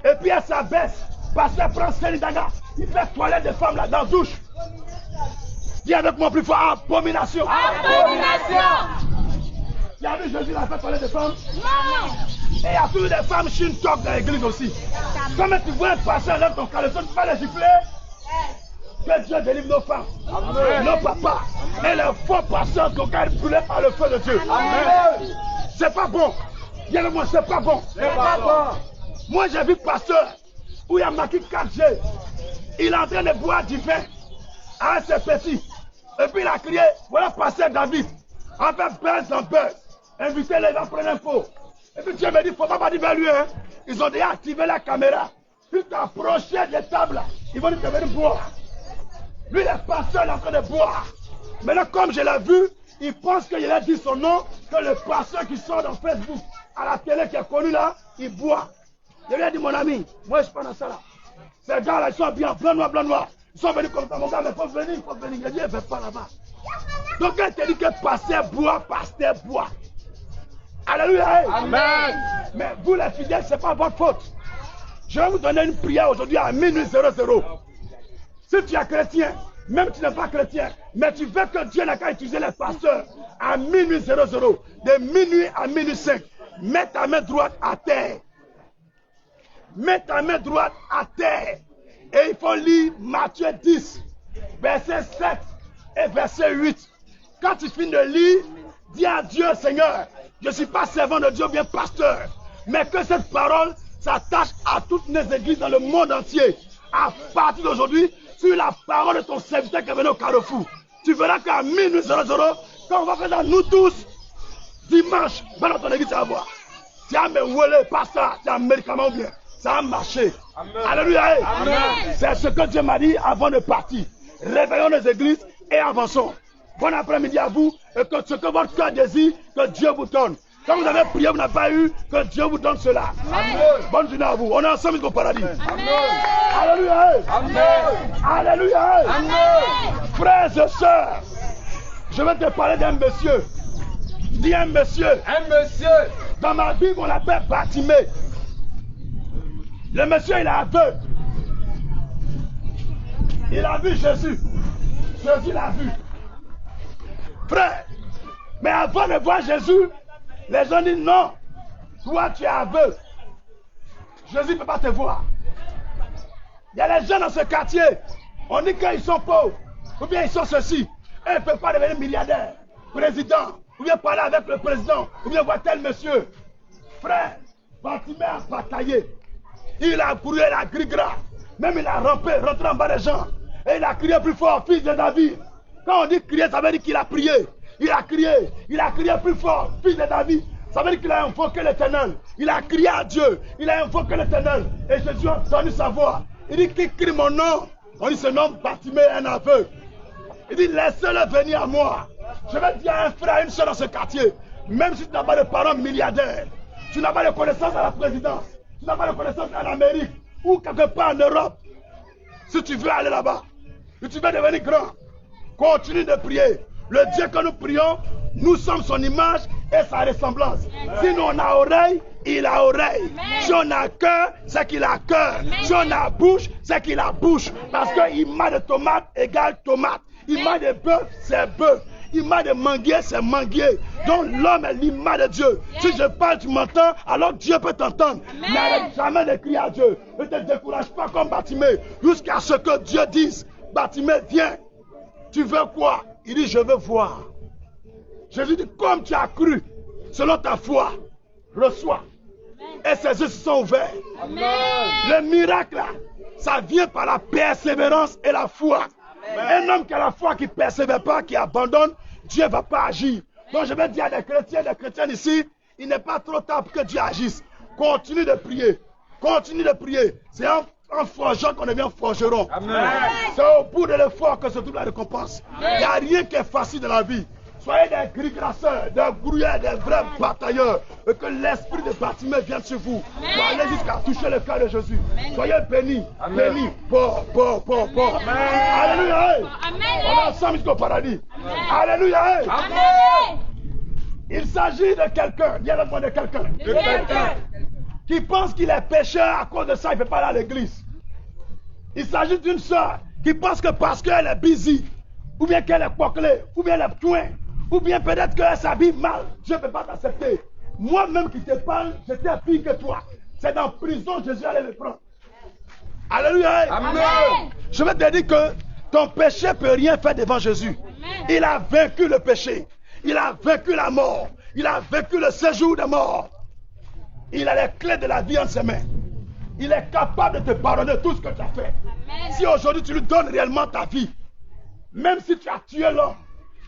Et puis elle s'abaisse. Pasteur prend Sénidaga. Il fait toilette de femme là dans la douche. Dis avec moi plus fort, abomination. Abomination. Tu as vu Jésus il a fait toilette de femme? Non. Et il y a toujours des femmes chintok dans l'église aussi. Comme tu vois un pasteur dans ton caleçon, tu vas les gifler. Que Dieu délivre nos femmes, nos papas, et les faux pasteurs qui ont été brûlés par le feu de Dieu. Amen. C'est pas bon. Dis avec moi, c'est pas bon. C'est pas bon. Moi j'ai vu pasteur où il y a marqué 4G. Il est en train de boire du vin à ses petits. Et puis il a crié, voilà pasteur David. En fait, buzz en buzz. Invitez les gens, prenez l'info. Et puis Dieu me dit, il ne faut pas partir vers lui. Hein. Ils ont déjà activé la caméra. Puis t'approcher des tables. Ils vont te venir boire. Lui, le pasteur est en train de boire. Maintenant, comme je l'ai vu, il pense qu'il a dit son nom, que le pasteur qui sort dans Facebook, à la télé qui est connu là, il boit. Je lui ai dit, mon ami, moi je suis pas dans ça là. Ces gars-là, ils sont bien, blanc, noir. Ils sont venus comme ça, mon gars, mais il faut venir. Il a dit, il ne va pas là-bas. Donc, elle te dit que pasteur boit. Alléluia. Amen. Mais vous, les fidèles, ce n'est pas votre faute. Je vais vous donner une prière aujourd'hui à minuit 00. Si tu es chrétien, même si tu n'es pas chrétien, mais tu veux que Dieu n'a qu'à utiliser les pasteurs à minuit 00, de minuit à minuit 5, mets ta main droite à terre. Mets ta main droite à terre. Et il faut lire Matthieu 10, verset 7 et verset 8. Quand tu finis de lire, dis à Dieu, Seigneur, je ne suis pas servant de Dieu, bien pasteur, mais que cette parole s'attache à toutes les églises dans le monde entier. À partir d'aujourd'hui, sur la parole de ton serviteur qui est venu au carrefour, tu verras qu'à minuit 00, Quand on va faire ça, nous tous, dimanche, dans ton église, ça va voir. Tu as me pas ça, tu as un médicament bien. Ça a marché. Amen. Alléluia. Amen. C'est ce que Dieu m'a dit avant de partir. Réveillons les églises et avançons. Bon après-midi à vous. Et que ce que votre cœur désire, que Dieu vous donne. Quand vous avez prié, vous n'avez pas eu, que Dieu vous donne cela. Amen. Bonne journée à vous. On est ensemble jusqu'au paradis. Amen. Alléluia. Amen. Alléluia. Amen. Frères et sœurs, je vais te parler d'un monsieur. Dis un monsieur. Un monsieur. Dans ma Bible, on l'appelle Bartimée. Le monsieur, il est aveugle. Il a vu Jésus. Jésus l'a vu. Frère, mais avant de voir Jésus, les gens disent non, toi tu es aveugle. Jésus ne peut pas te voir. Il y a des gens dans ce quartier, on dit qu'ils sont pauvres, ou bien ils sont ceci, et ils ne peuvent pas devenir milliardaires, président, ou bien parler avec le président, ou bien voir tel monsieur. Frère, Bartimée a bataillé. Il a couru, il a gris-gras. Même il a rampé, rentré en bas des gens. Et il a crié plus fort, fils de David. Quand on dit crier, ça veut dire qu'il a prié. Il a crié plus fort, fils de David. Ça veut dire qu'il a invoqué l'Éternel. Il a crié à Dieu. Il a invoqué l'Éternel. Et Jésus a entendu sa voix. Il dit qu'il crie mon nom. On dit ce nom, Bartimée, un aveugle. Il dit laissez-le venir à moi. Je vais dire à un frère, à une soeur dans ce quartier. Même si tu n'as pas de parents milliardaires, tu n'as pas de connaissances à la présidence, tu n'as pas de connaissances en Amérique ou quelque part en Europe. Si tu veux aller là-bas, si tu veux devenir grand, continue de prier. Le Dieu que nous prions, nous sommes son image et sa ressemblance. Si nous on a oreille, il a oreille. Si on a cœur, c'est qu'il a cœur. Si on a bouche, c'est qu'il a bouche. Parce que image de tomate égale tomate. Image de bœuf, c'est bœuf. Image de manguier, c'est manguier. Donc l'homme est l'image de Dieu. Si je parle, tu m'entends, alors Dieu peut t'entendre. Mais arrête jamais de crier à Dieu. Ne te décourage pas comme Bartimée. Jusqu'à ce que Dieu dise, Bartimée, viens. Tu veux quoi? Il dit, je veux voir. Jésus dit, comme tu as cru, selon ta foi, reçois. Et ses yeux se sont ouverts. Amen. Le miracle, là, ça vient par la persévérance et la foi. Un homme qui a la foi, qui ne persévère pas, qui abandonne, Dieu ne va pas agir. Donc je vais dire à des chrétiens ici, il n'est pas trop tard pour que Dieu agisse. Continue de prier. Continue de prier. C'est en forgeant qu'on devient forgeron. C'est au bout de l'effort que se trouve la récompense. Il n'y a rien qui est facile dans la vie. Soyez des gris-grasseurs, des grouilleurs, des vrais batailleurs. Et que l'esprit de Bartimée vienne sur vous. Pour aller jusqu'à toucher le cœur de Jésus. Soyez bénis. Bénis. Bon. Alléluia. On est ensemble jusqu'au paradis. Alléluia. Il s'agit de quelqu'un. Il y a le mot de quelqu'un. Qui pense qu'il est pécheur, à cause de ça, il ne peut pas aller à l'église. Il s'agit d'une soeur qui pense que parce qu'elle est busy, ou bien qu'elle est poquelée, ou bien elle est touin, ou bien peut-être qu'elle s'habille mal, Dieu ne peut pas t'accepter. Moi-même qui te parle, j'étais pire que toi. C'est dans la prison que Jésus allait le prendre. Alléluia. Amen. Je vais te dire que ton péché ne peut rien faire devant Jésus. Il a vaincu le péché. Il a vaincu la mort. Il a vaincu le séjour de mort. Il a les clés de la vie en ses mains. Il est capable de te pardonner tout ce que tu as fait. Si aujourd'hui tu lui donnes réellement ta vie, même si tu as tué l'homme,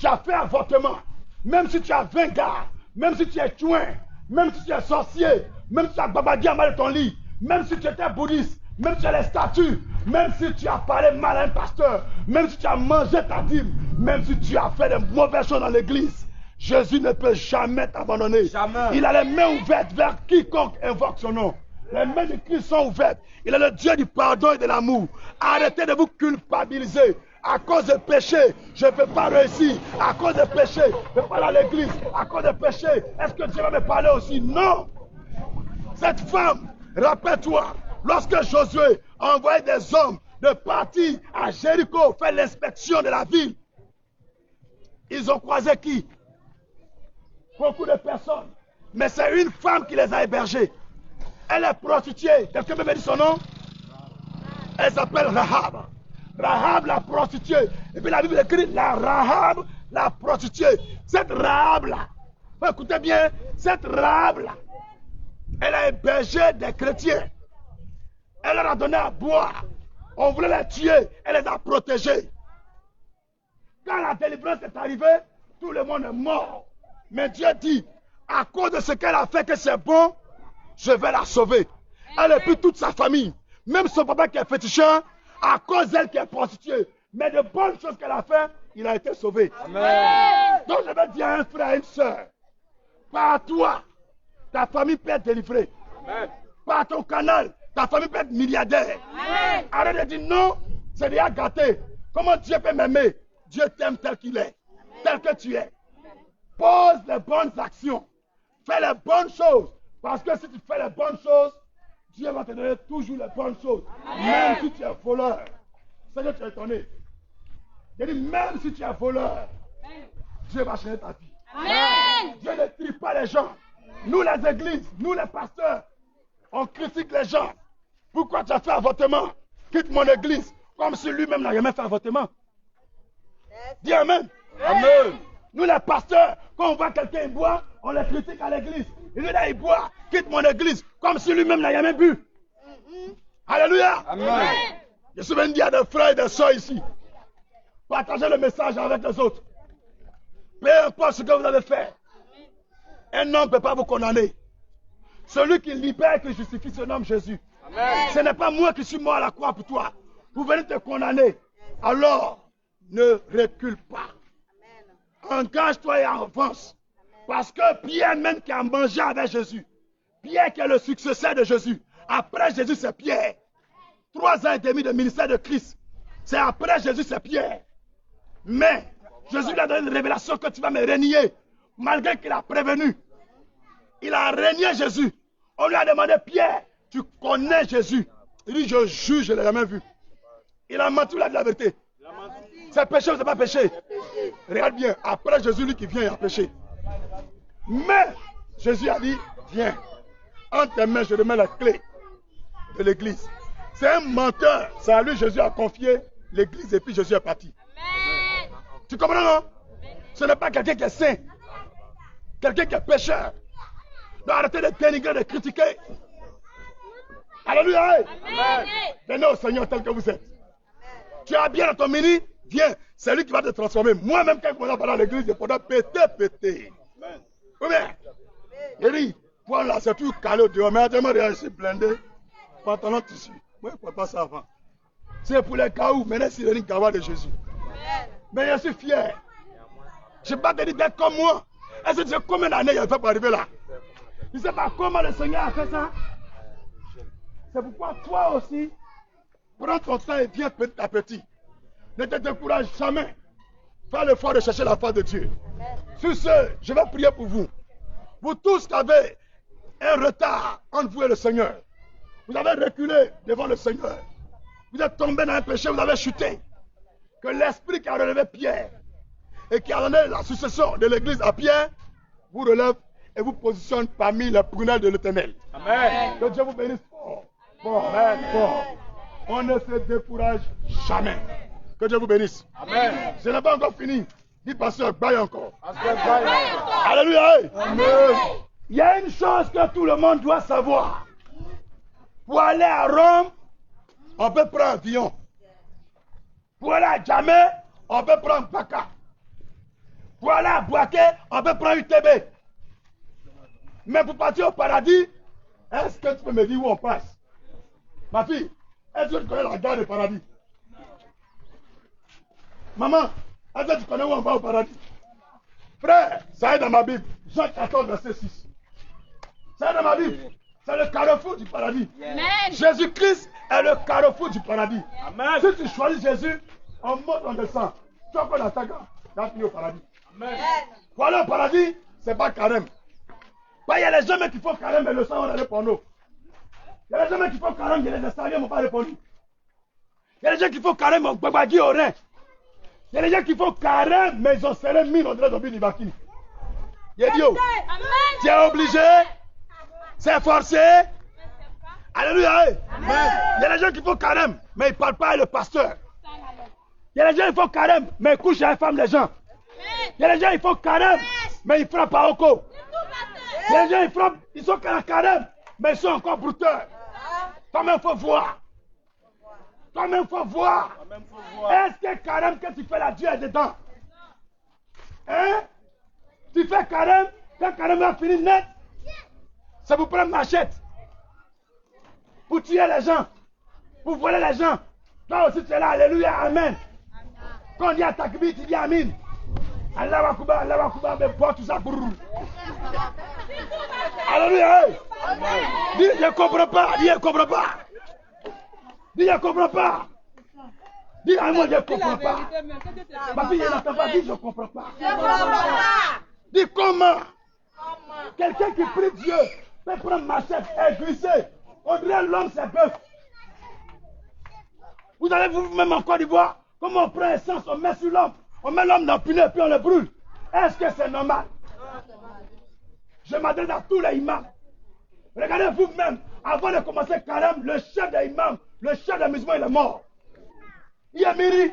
tu as fait avortement, même si tu as 20 gars, même si tu es chouin, même si tu es sorcier, même si tu as babadi en bas de ton lit, même si tu étais bouddhiste, même si tu as les statues, même si tu as parlé mal à un pasteur, même si tu as mangé ta dîme, même si tu as fait de mauvaises choses dans l'église, Jésus ne peut jamais t'abandonner. Il a les mains ouvertes vers quiconque invoque son nom. Les mains de Christ sont ouvertes. Il est le Dieu du pardon et de l'amour. Arrêtez de vous culpabiliser. À cause de péché, je ne peux pas réussir. À cause de péché, je ne peux pas aller à l'église. À cause de péché, est-ce que Dieu va me parler aussi? Non. Cette femme, rappelle-toi, lorsque Josué a envoyé des hommes de partir à Jéricho faire l'inspection de la ville, ils ont croisé qui? Beaucoup de personnes. Mais c'est une femme qui les a hébergés. Elle est prostituée. Quelqu'un peut me dire son nom? Elle s'appelle Rahab. Rahab la prostituée. Et puis la Bible écrit la Rahab la prostituée. Cette Rahab-là, écoutez bien, cette Rahab-là, elle a hébergé des chrétiens. Elle leur a donné à boire. On voulait les tuer. Elle les a protégés. Quand la délivrance est arrivée, tout le monde est mort. Mais Dieu dit, à cause de ce qu'elle a fait que c'est bon, je vais la sauver. Elle et puis toute sa famille. Même son papa qui est féticheur, à cause d'elle qui est prostituée. Mais de bonnes choses qu'elle a fait, il a été sauvé. Amen. Donc je vais dire à un frère et une soeur, par toi, ta famille peut être délivrée. Amen. Par ton canal, ta famille peut être milliardaire. Amen. Arrête de dire non, c'est déjà gâté. Comment Dieu peut m'aimer? Dieu t'aime tel qu'il est, tel que tu es. Pose les bonnes actions. Fais les bonnes choses. Parce que si tu fais les bonnes choses, Dieu va te donner toujours les bonnes choses. Même si tu es voleur. C'est que tu es étonné. Je dis, même si tu es voleur, Dieu va changer ta vie. Amen. Dieu ne trie pas les gens. Nous les églises, nous les pasteurs, on critique les gens. Pourquoi tu as fait avortement? Quitte mon église. Comme si lui-même n'a jamais fait avortement. Dis Amen. Amen. Nous les pasteurs, quand on voit quelqu'un boire, on les critique à l'église. Et lui là, il boit, quitte mon église, comme si lui-même n'a jamais bu. Alléluia. Amen. Je suis venu dire à des frères et des soeurs ici. Partagez le message avec les autres. Peu importe ce que vous avez fait. Un homme ne peut pas vous condamner. Celui qui libère, qui justifie, se nomme Jésus. Amen. Ce n'est pas moi qui suis mort à la croix pour toi. Vous venez te condamner. Alors, ne recule pas. Engage-toi et avance. Parce que Pierre même qui a mangé avec Jésus. Pierre qui est le successeur de Jésus. Après Jésus, c'est Pierre. 3 ans et demi de ministère de Christ. C'est après Jésus, c'est Pierre. Mais Jésus lui a donné une révélation que tu vas me renier. Malgré qu'il a prévenu. Il a renié Jésus. On lui a demandé, Pierre, tu connais Jésus? Il dit, je jure, je ne l'ai jamais vu. Il a menti, il a dit la vérité. C'est péché ou c'est pas péché? Regarde bien, après Jésus, lui qui vient, il a péché. Mais Jésus a dit, viens, entre tes mains, je remets la clé de l'église. C'est un menteur. C'est à lui Jésus a confié l'église et puis Jésus est parti. Amen. Tu comprends, non? Ce n'est pas quelqu'un qui est saint. Quelqu'un qui est pécheur. Donc arrêtez de dénigrer, de critiquer. Alléluia. Amen. Venez au Seigneur tel que vous êtes. Tu as bien dans ton mini, viens. C'est lui qui va te transformer. Moi-même, quand je vais dans l'église, je peux péter. Oui, mais, il dit, voilà, c'est tout calé au dehors. Mais tellement je suis blindé. Pantalon tissu. Moi, je ne peux pas ça avant. C'est pour les cas où, maintenant, c'est le gava de Jésus. Mais je suis fier. Je ne vais pas te dire d'être comme moi. Est-ce que tu sais combien d'années il a fait pour arriver là? Tu ne sais pas comment le Seigneur a fait ça? C'est pourquoi toi aussi, prends ton temps et viens petit à petit. Ne te décourage jamais. Fais l'effort de chercher la face de Dieu. Sur ce, je vais prier pour vous. Vous tous qui avez un retard entre vous et le Seigneur. Vous avez reculé devant le Seigneur. Vous êtes tombé dans un péché, vous avez chuté. Que l'Esprit qui a relevé Pierre et qui a donné la succession de l'Église à Pierre vous relève et vous positionne parmi les prunelles de l'Éternel. Amen. Que Dieu vous bénisse fort. Amen. On ne se décourage jamais. Que Dieu vous bénisse. Amen. Ce n'est pas encore fini. Dis pasteur, baille encore. Amen. Alléluia. Amen. Il y a une chose que tout le monde doit savoir. Pour aller à Rome, on peut prendre un avion. Pour aller à Djamé, on peut prendre Baka. Pour aller à Boaké, on peut prendre UTB. Mais pour partir au paradis, est-ce que tu peux me dire où on passe? Ma fille, est-ce que tu connais la gare du paradis? Maman, est-ce que tu connais où on va au paradis? Frère, ça est dans ma Bible. Jean 14, verset 6. Ça est dans ma Bible. C'est le carrefour du paradis. Amen. Jésus-Christ est le carrefour du paradis. Amen. Si tu choisis Jésus, on monte, on descend. Tu vas dans ta gare, tu vas finir au paradis. Amen. Pour aller au paradis, c'est pas carême. Il y a les gens qui font carême, mais le sang va aller pour nous. Il y a les gens qui font carême, mais les escaliers ne m'ont pas répondu. Il y a les gens qui font carême, mais Babagi au rein. Il y a les gens qui font carême, mais ils ont serré mine, on dirait Dobi Nibaki. Il a dit, oh, tu es obligé, c'est forcé. Alléluia. Amen. Il y a les gens qui font carême, mais ils ne parlent pas avec le pasteur. Il y a les gens qui font carême, mais ils couchent avec les femmes des gens. Il y a les gens qui font carême, mais ils frappent à Oko. Il y a les gens qui frappent, ils sont carême, mais ils sont encore brouteurs. Toi-même, il faut voir. Toi-même, il faut voir. Est-ce que carême que tu fais là, Dieu est dedans? Hein? Tu fais carême, quand carême va finir net, ça vous prend machette. Pour tuer les gens, pour voler les gens. Toi aussi tu es là, alléluia, amen. Quand on dit à Takbir, tu dis amen. Allah Akbar, mais bois tout ça. Alléluia. Dis, je ne comprends pas. Dis, je ne comprends pas. Dis, je ne comprends pas. Dis, à moi, je ne comprends pas. Ma fille, elle n'entend pas. Dis, je ne comprends pas. Dis, comment quelqu'un qui prie Dieu peut prendre machette et glisser. On dirait l'homme, c'est bœuf. Vous allez vous-même en Côte d'Ivoire, comment on prend essence, on met sur l'homme, on met l'homme dans le pneu et puis on le brûle. Est-ce que c'est normal? Je m'adresse à tous les imams. Regardez vous-même, avant de commencer le carême, le chef des imams, le chef des musulmans, il est mort. Il est mérité.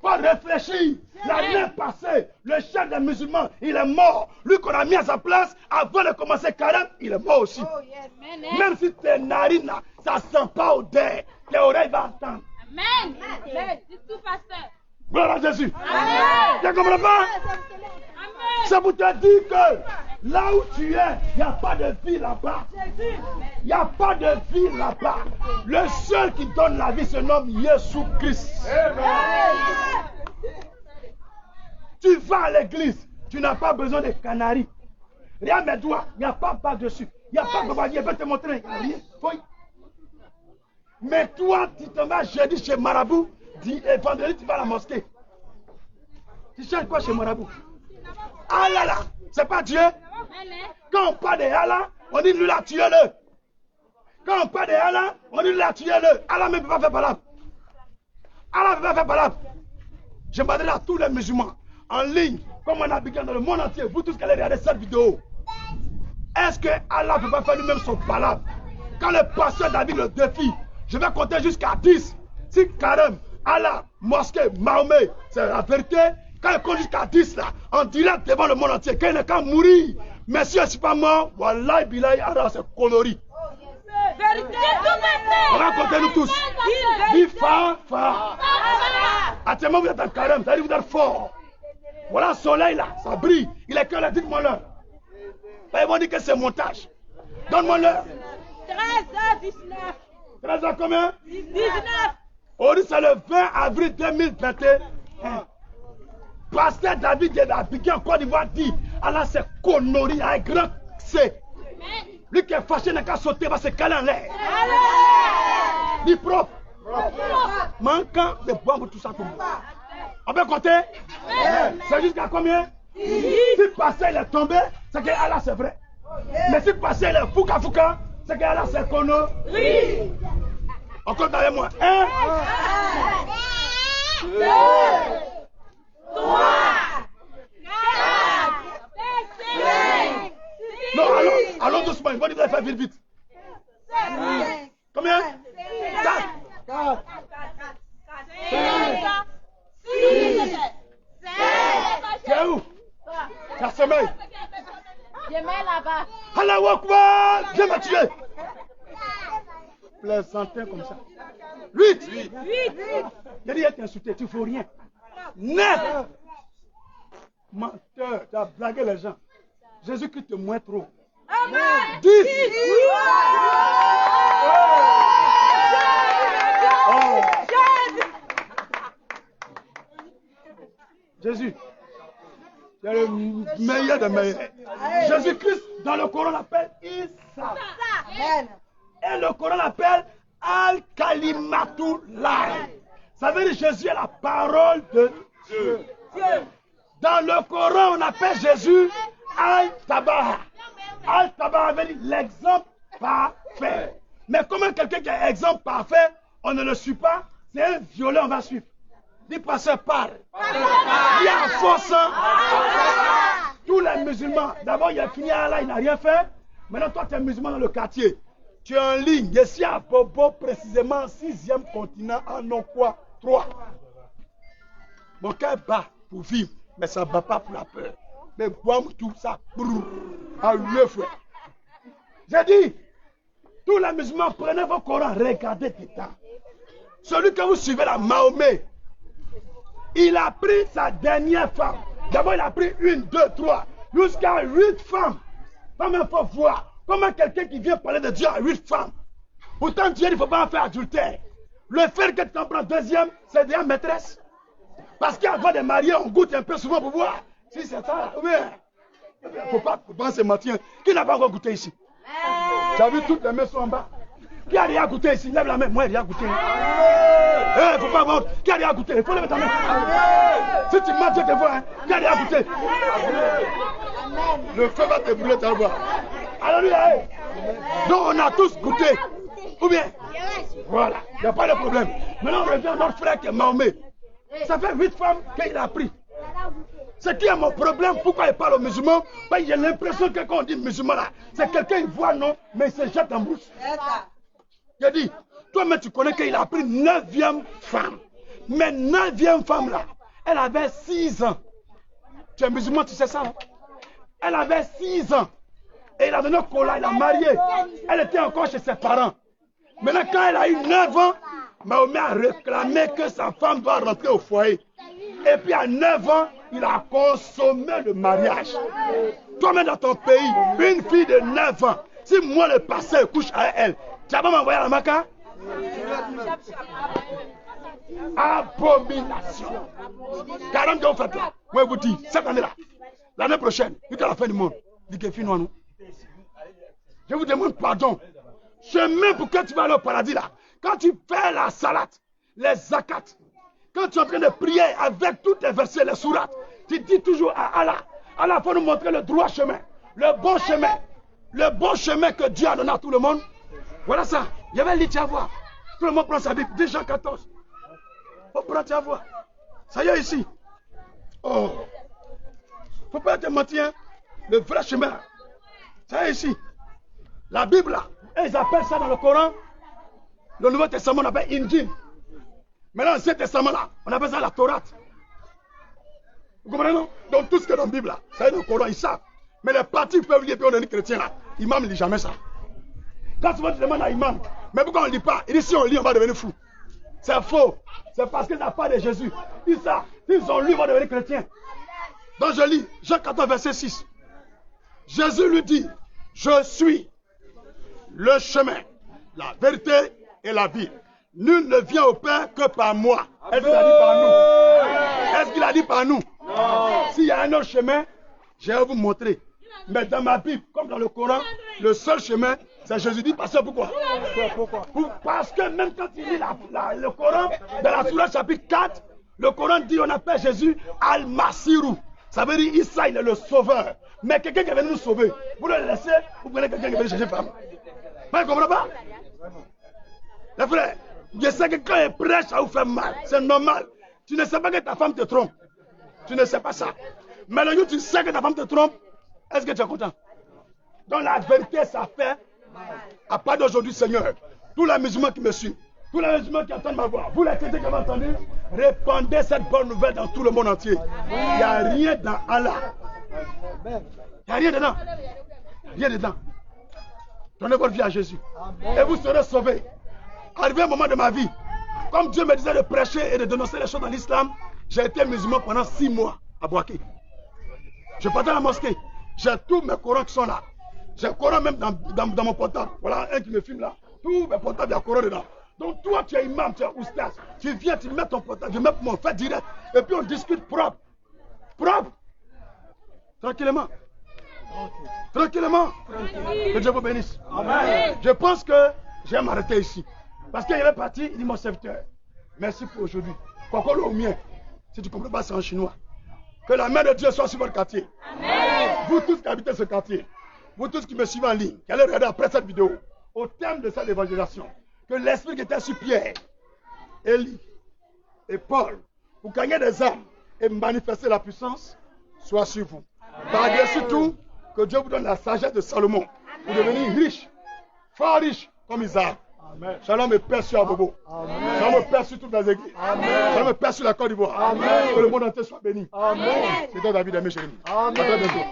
Il faut réfléchir. L'année passée, le chef des musulmans, il est mort. Lui qu'on a mis à sa place, avant de commencer le carême, il est mort aussi. Même si tes narines, ça ne sent pas odeur, tes oreilles vont entendre. Amen. C'est tout, pasteur. Gloire à Jésus. Amen. Tu ne comprends pas? Amen. Ça vous te dit que là où tu es, il n'y a pas de vie là-bas. Il n'y a pas de vie là-bas. Le seul qui donne la vie se nomme Jésus-Christ. Tu vas à l'église, tu n'as pas besoin de canaries. Regarde mes doigts, il n'y a pas de dessus. Il n'y a pas de babadier, je vais te montrer. Il n'y a rien. Oui. Mais toi, tu te vas jeudi chez Marabout, et vendredi, tu vas à la mosquée. Tu cherches quoi chez Marabout? Ah là là, c'est pas Dieu. Quand on parle de Allah, on dit lui là, tuez-le. Quand on parle de Allah, on dit lui là, tuez-le. Allah ne peut pas faire palabre. Allah ne peut pas faire palabre. Je m'adresse à tous les musulmans en ligne, comme on a besoin dans le monde entier. Vous tous qui allez regarder cette vidéo. Est-ce que Allah ne peut pas faire lui-même son palabre? Quand le pasteur David le défie, je vais compter jusqu'à 10. Si carême, Allah, mosquée, Mahomet, c'est la vérité. Quand il compte jusqu'à 10 là, on direct devant le monde entier, quand il n'est qu'à mourir. Mais si je ne suis pas mort, Wallahi Bilahi Allah, c'est connerie. On va compter nous tous. Dis fa. Actuellement vous êtes en carême, ça veut dire vous êtes fort. Voilà le soleil là, ça brille. Il est que là, dites-moi l'heure. Ils vont dire que c'est montage. Donne-moi l'heure. 13h19. 13h combien? 19. Aujourd'hui c'est le 20 avril 2021. Pasteur David de Abidjan en Côte d'Ivoire dit Allah c'est connerie à un grand C. Lui qui est fâché n'a qu'à sauter, va se caler en l'air. Dis propre. Manquant de boire tout ça tout le monde. On peut compter? C'est jusqu'à combien? Si pasteur il est tombé, c'est que Allah c'est vrai. Mais si pasteur il est fouka, c'est que Allah c'est connerie. On compte avec moi. 1, 2, 3, 4, 5. Non, allons doucement. Il faut dire que faire vite. Combien? 4, 5, 6, 7. C'est où? Ça sommeil. Je mets là-bas. Allahu Akbar. Viens me tuer. Plaisantin comme ça. 8. J'ai dit, être insulté, tu ne fais rien. 9. Menteur, tu as blagué les gens. Jésus-Christ te moins trop. 10. Oh. Jésus, tu es le meilleur des meilleurs. Jésus-Christ, dans le Coran, l'appelle Issa. Et le Coran l'appelle Al-Kalimatullah. Ça veut dire Jésus est la parole de Dieu. Dans le Coran, on appelle Jésus Al-Tabaha. Al-Tabaha veut dire l'exemple parfait. Mais comment quelqu'un qui a un exemple parfait, on ne le suit pas, c'est un violet, on va suivre. Dis pasteur, parle. Il y a force. Tous les musulmans, d'abord il a fini à Allah, il n'a rien fait. Maintenant toi tu es musulman dans le quartier. Tu es en ligne, je suis à Bobo, précisément 6e continent, en non quoi 3. Mon cœur bat pour vivre, mais ça ne bat pas pour la peur. Mais bois tout ça, à le feu. J'ai dit, tous les musulmans, prenez vos Corans, regardez dedans. Celui que vous suivez là, Mahomet, il a pris sa dernière femme. D'abord, il a pris 1, 2, 3, jusqu'à 8 femmes. Pas même faut voir comment quelqu'un qui vient parler de Dieu a 8 femmes. Pourtant, Dieu, il ne faut pas en faire adultère. Le fait que tu en prends deuxième, c'est déjà maîtresse. Parce qu'avant de marier, on goûte un peu souvent pour voir si c'est ça. Il ne faut pas se mentir. Qui n'a pas encore goûté ici? Tu as vu, toutes les mains sont en bas. Qui a déjà goûté ici? Lève la main. Moi, j'ai déjà goûté. Il ne faut pas avoir. Qui a déjà goûté? Il faut lever ta main. Si tu mens, Dieu te voit. Hein? Qui a déjà goûté? Le feu va te brûler, tu vas voir. Alléluia. Donc, on a tous goûté. Ou bien? Voilà, il n'y a pas de problème. Maintenant, on revient à notre frère qui est Mahomet. Ça fait 8 femmes qu'il a pris. Ce qui est mon problème, pourquoi il parle aux musulmans? Parce que j'ai l'impression que quand on dit musulman là, c'est quelqu'un qui voit non, mais il se jette en bouche. J'ai dit, toi-même tu connais qu'il a pris 9e femme. Mais 9e femme là, elle avait 6 ans. Tu es musulman, tu sais ça? Hein? Elle avait 6 ans. Et il a donné au cola, il a marié. Elle était encore chez ses parents. Maintenant, quand elle a eu 9 ans, Mahomet a réclamé que sa femme doit rentrer au foyer. Et puis à 9 ans, il a consommé le mariage. Toi-même dans ton pays, une fille de 9 ans, si moi le pasteur couche avec elle, tu vas pas m'envoyer à la Maca? Abomination. 40 ans, faites là. Moi, je vous dis, cette année-là, l'année prochaine, jusqu'à la fin du monde, dis que fin nous. Je vous demande pardon. Chemin pour que tu vas aller au paradis là. Quand tu fais la salade, les zakats, quand tu es en train de prier avec tous tes versets, les sourates, tu dis toujours à Allah, Allah faut nous montrer le droit chemin, le bon chemin que Dieu a donné à tout le monde. Voilà ça. Il y avait un lit à voir. Tout le monde prend sa Bible, 2 Jean 14. On prend à voir. Ça y est ici. Oh. Faut pas te mentir, hein? Le vrai chemin. Ça y est ici. La Bible là. Et ils appellent ça dans le Coran, le Nouveau Testament, on appelle Injil. Maintenant, l'Ancien Testament, là, on appelle ça la Torah. Vous comprenez, non? Donc, tout ce qui est dans la Bible, là, ça est dans le Coran, ils savent. Mais les partis peuvent lire, puis on est chrétien, là. Imam ne lit jamais ça. Quand tu vas te demander à Imam, mais pourquoi on ne lit pas? Il dit, si on lit, on va devenir fou. C'est faux. C'est parce qu'ils n'ont pas de Jésus. Ils savent. S'ils ont lu, ils vont devenir chrétiens. Donc, je lis Jean 14, verset 6. Jésus lui dit, je suis le chemin, la vérité et la vie. Nul ne vient au Père que par moi. Est-ce qu'il a dit par nous? Est-ce qu'il a dit par nous? S'il y a un autre chemin, je vais vous montrer. Mais dans ma Bible, comme dans le Coran, le seul chemin, c'est Jésus dit. Parce que pourquoi? Parce que même quand il lit le Coran, dans la Sourate chapitre 4, le Coran dit, on appelle Jésus Al-Masirou. Ça veut dire Issa, il est le sauveur. Mais quelqu'un qui est venu nous sauver, vous le laissez, vous prenez quelqu'un qui est venu chercher femme. Vous ne comprenez pas? Les frères, je sais que quand il prêche, ça vous fait mal. C'est normal. Tu ne sais pas que ta femme te trompe. Tu ne sais pas ça. Mais le jour où tu sais que ta femme te trompe, est-ce que tu es content? Donc la vérité, ça fait, à part d'aujourd'hui, Seigneur, tous les musulmans qui me suivent, tous les musulmans qui entendent ma voix, vous les chrétiens qui m'ont entendu, répandez cette bonne nouvelle dans tout le monde entier. Il n'y a rien dans Allah. Il n'y a rien dedans. Rien dedans. Donnez votre vie à Jésus. Et vous serez sauvés. Arrivé un moment de ma vie, comme Dieu me disait de prêcher et de dénoncer les choses dans l'islam, j'ai été musulman pendant 6 mois à Boaké. Je partais à la mosquée. J'ai tous mes Corans qui sont là. J'ai un Coran même dans mon portable. Voilà un qui me filme là. Tous mes portables, il y a un Coran dedans. Donc toi, tu es imam, tu es oustaz. Tu viens, tu mets ton portable, je mets mon fait direct. Et puis on discute propre. Propre. Tranquillement. Tranquillement. Que Dieu vous bénisse. Amen. Je pense que je vais m'arrêter ici. Parce qu'il est parti, il dit mon serviteur, merci pour aujourd'hui. Kokolo au mien. Si tu ne comprends pas, c'est en chinois. Que la main de Dieu soit sur votre quartier. Amen. Vous tous qui habitez ce quartier, vous tous qui me suivez en ligne, qui allez regarder après cette vidéo, au terme de cette évangélisation, que l'esprit qui était sur Pierre, Élie et Paul, pour gagner des âmes et manifester la puissance, soit sur vous. Par-dessus tout, que Dieu vous donne la sagesse de Salomon pour devenir riche, fort riche comme Isaac. Shalom et paix sur Abobo. Shalom et paix sur toutes les églises. Shalom et paix sur la Côte d'Ivoire. Que le monde entier soit béni. C'était David Aimé chez nous. À très bientôt.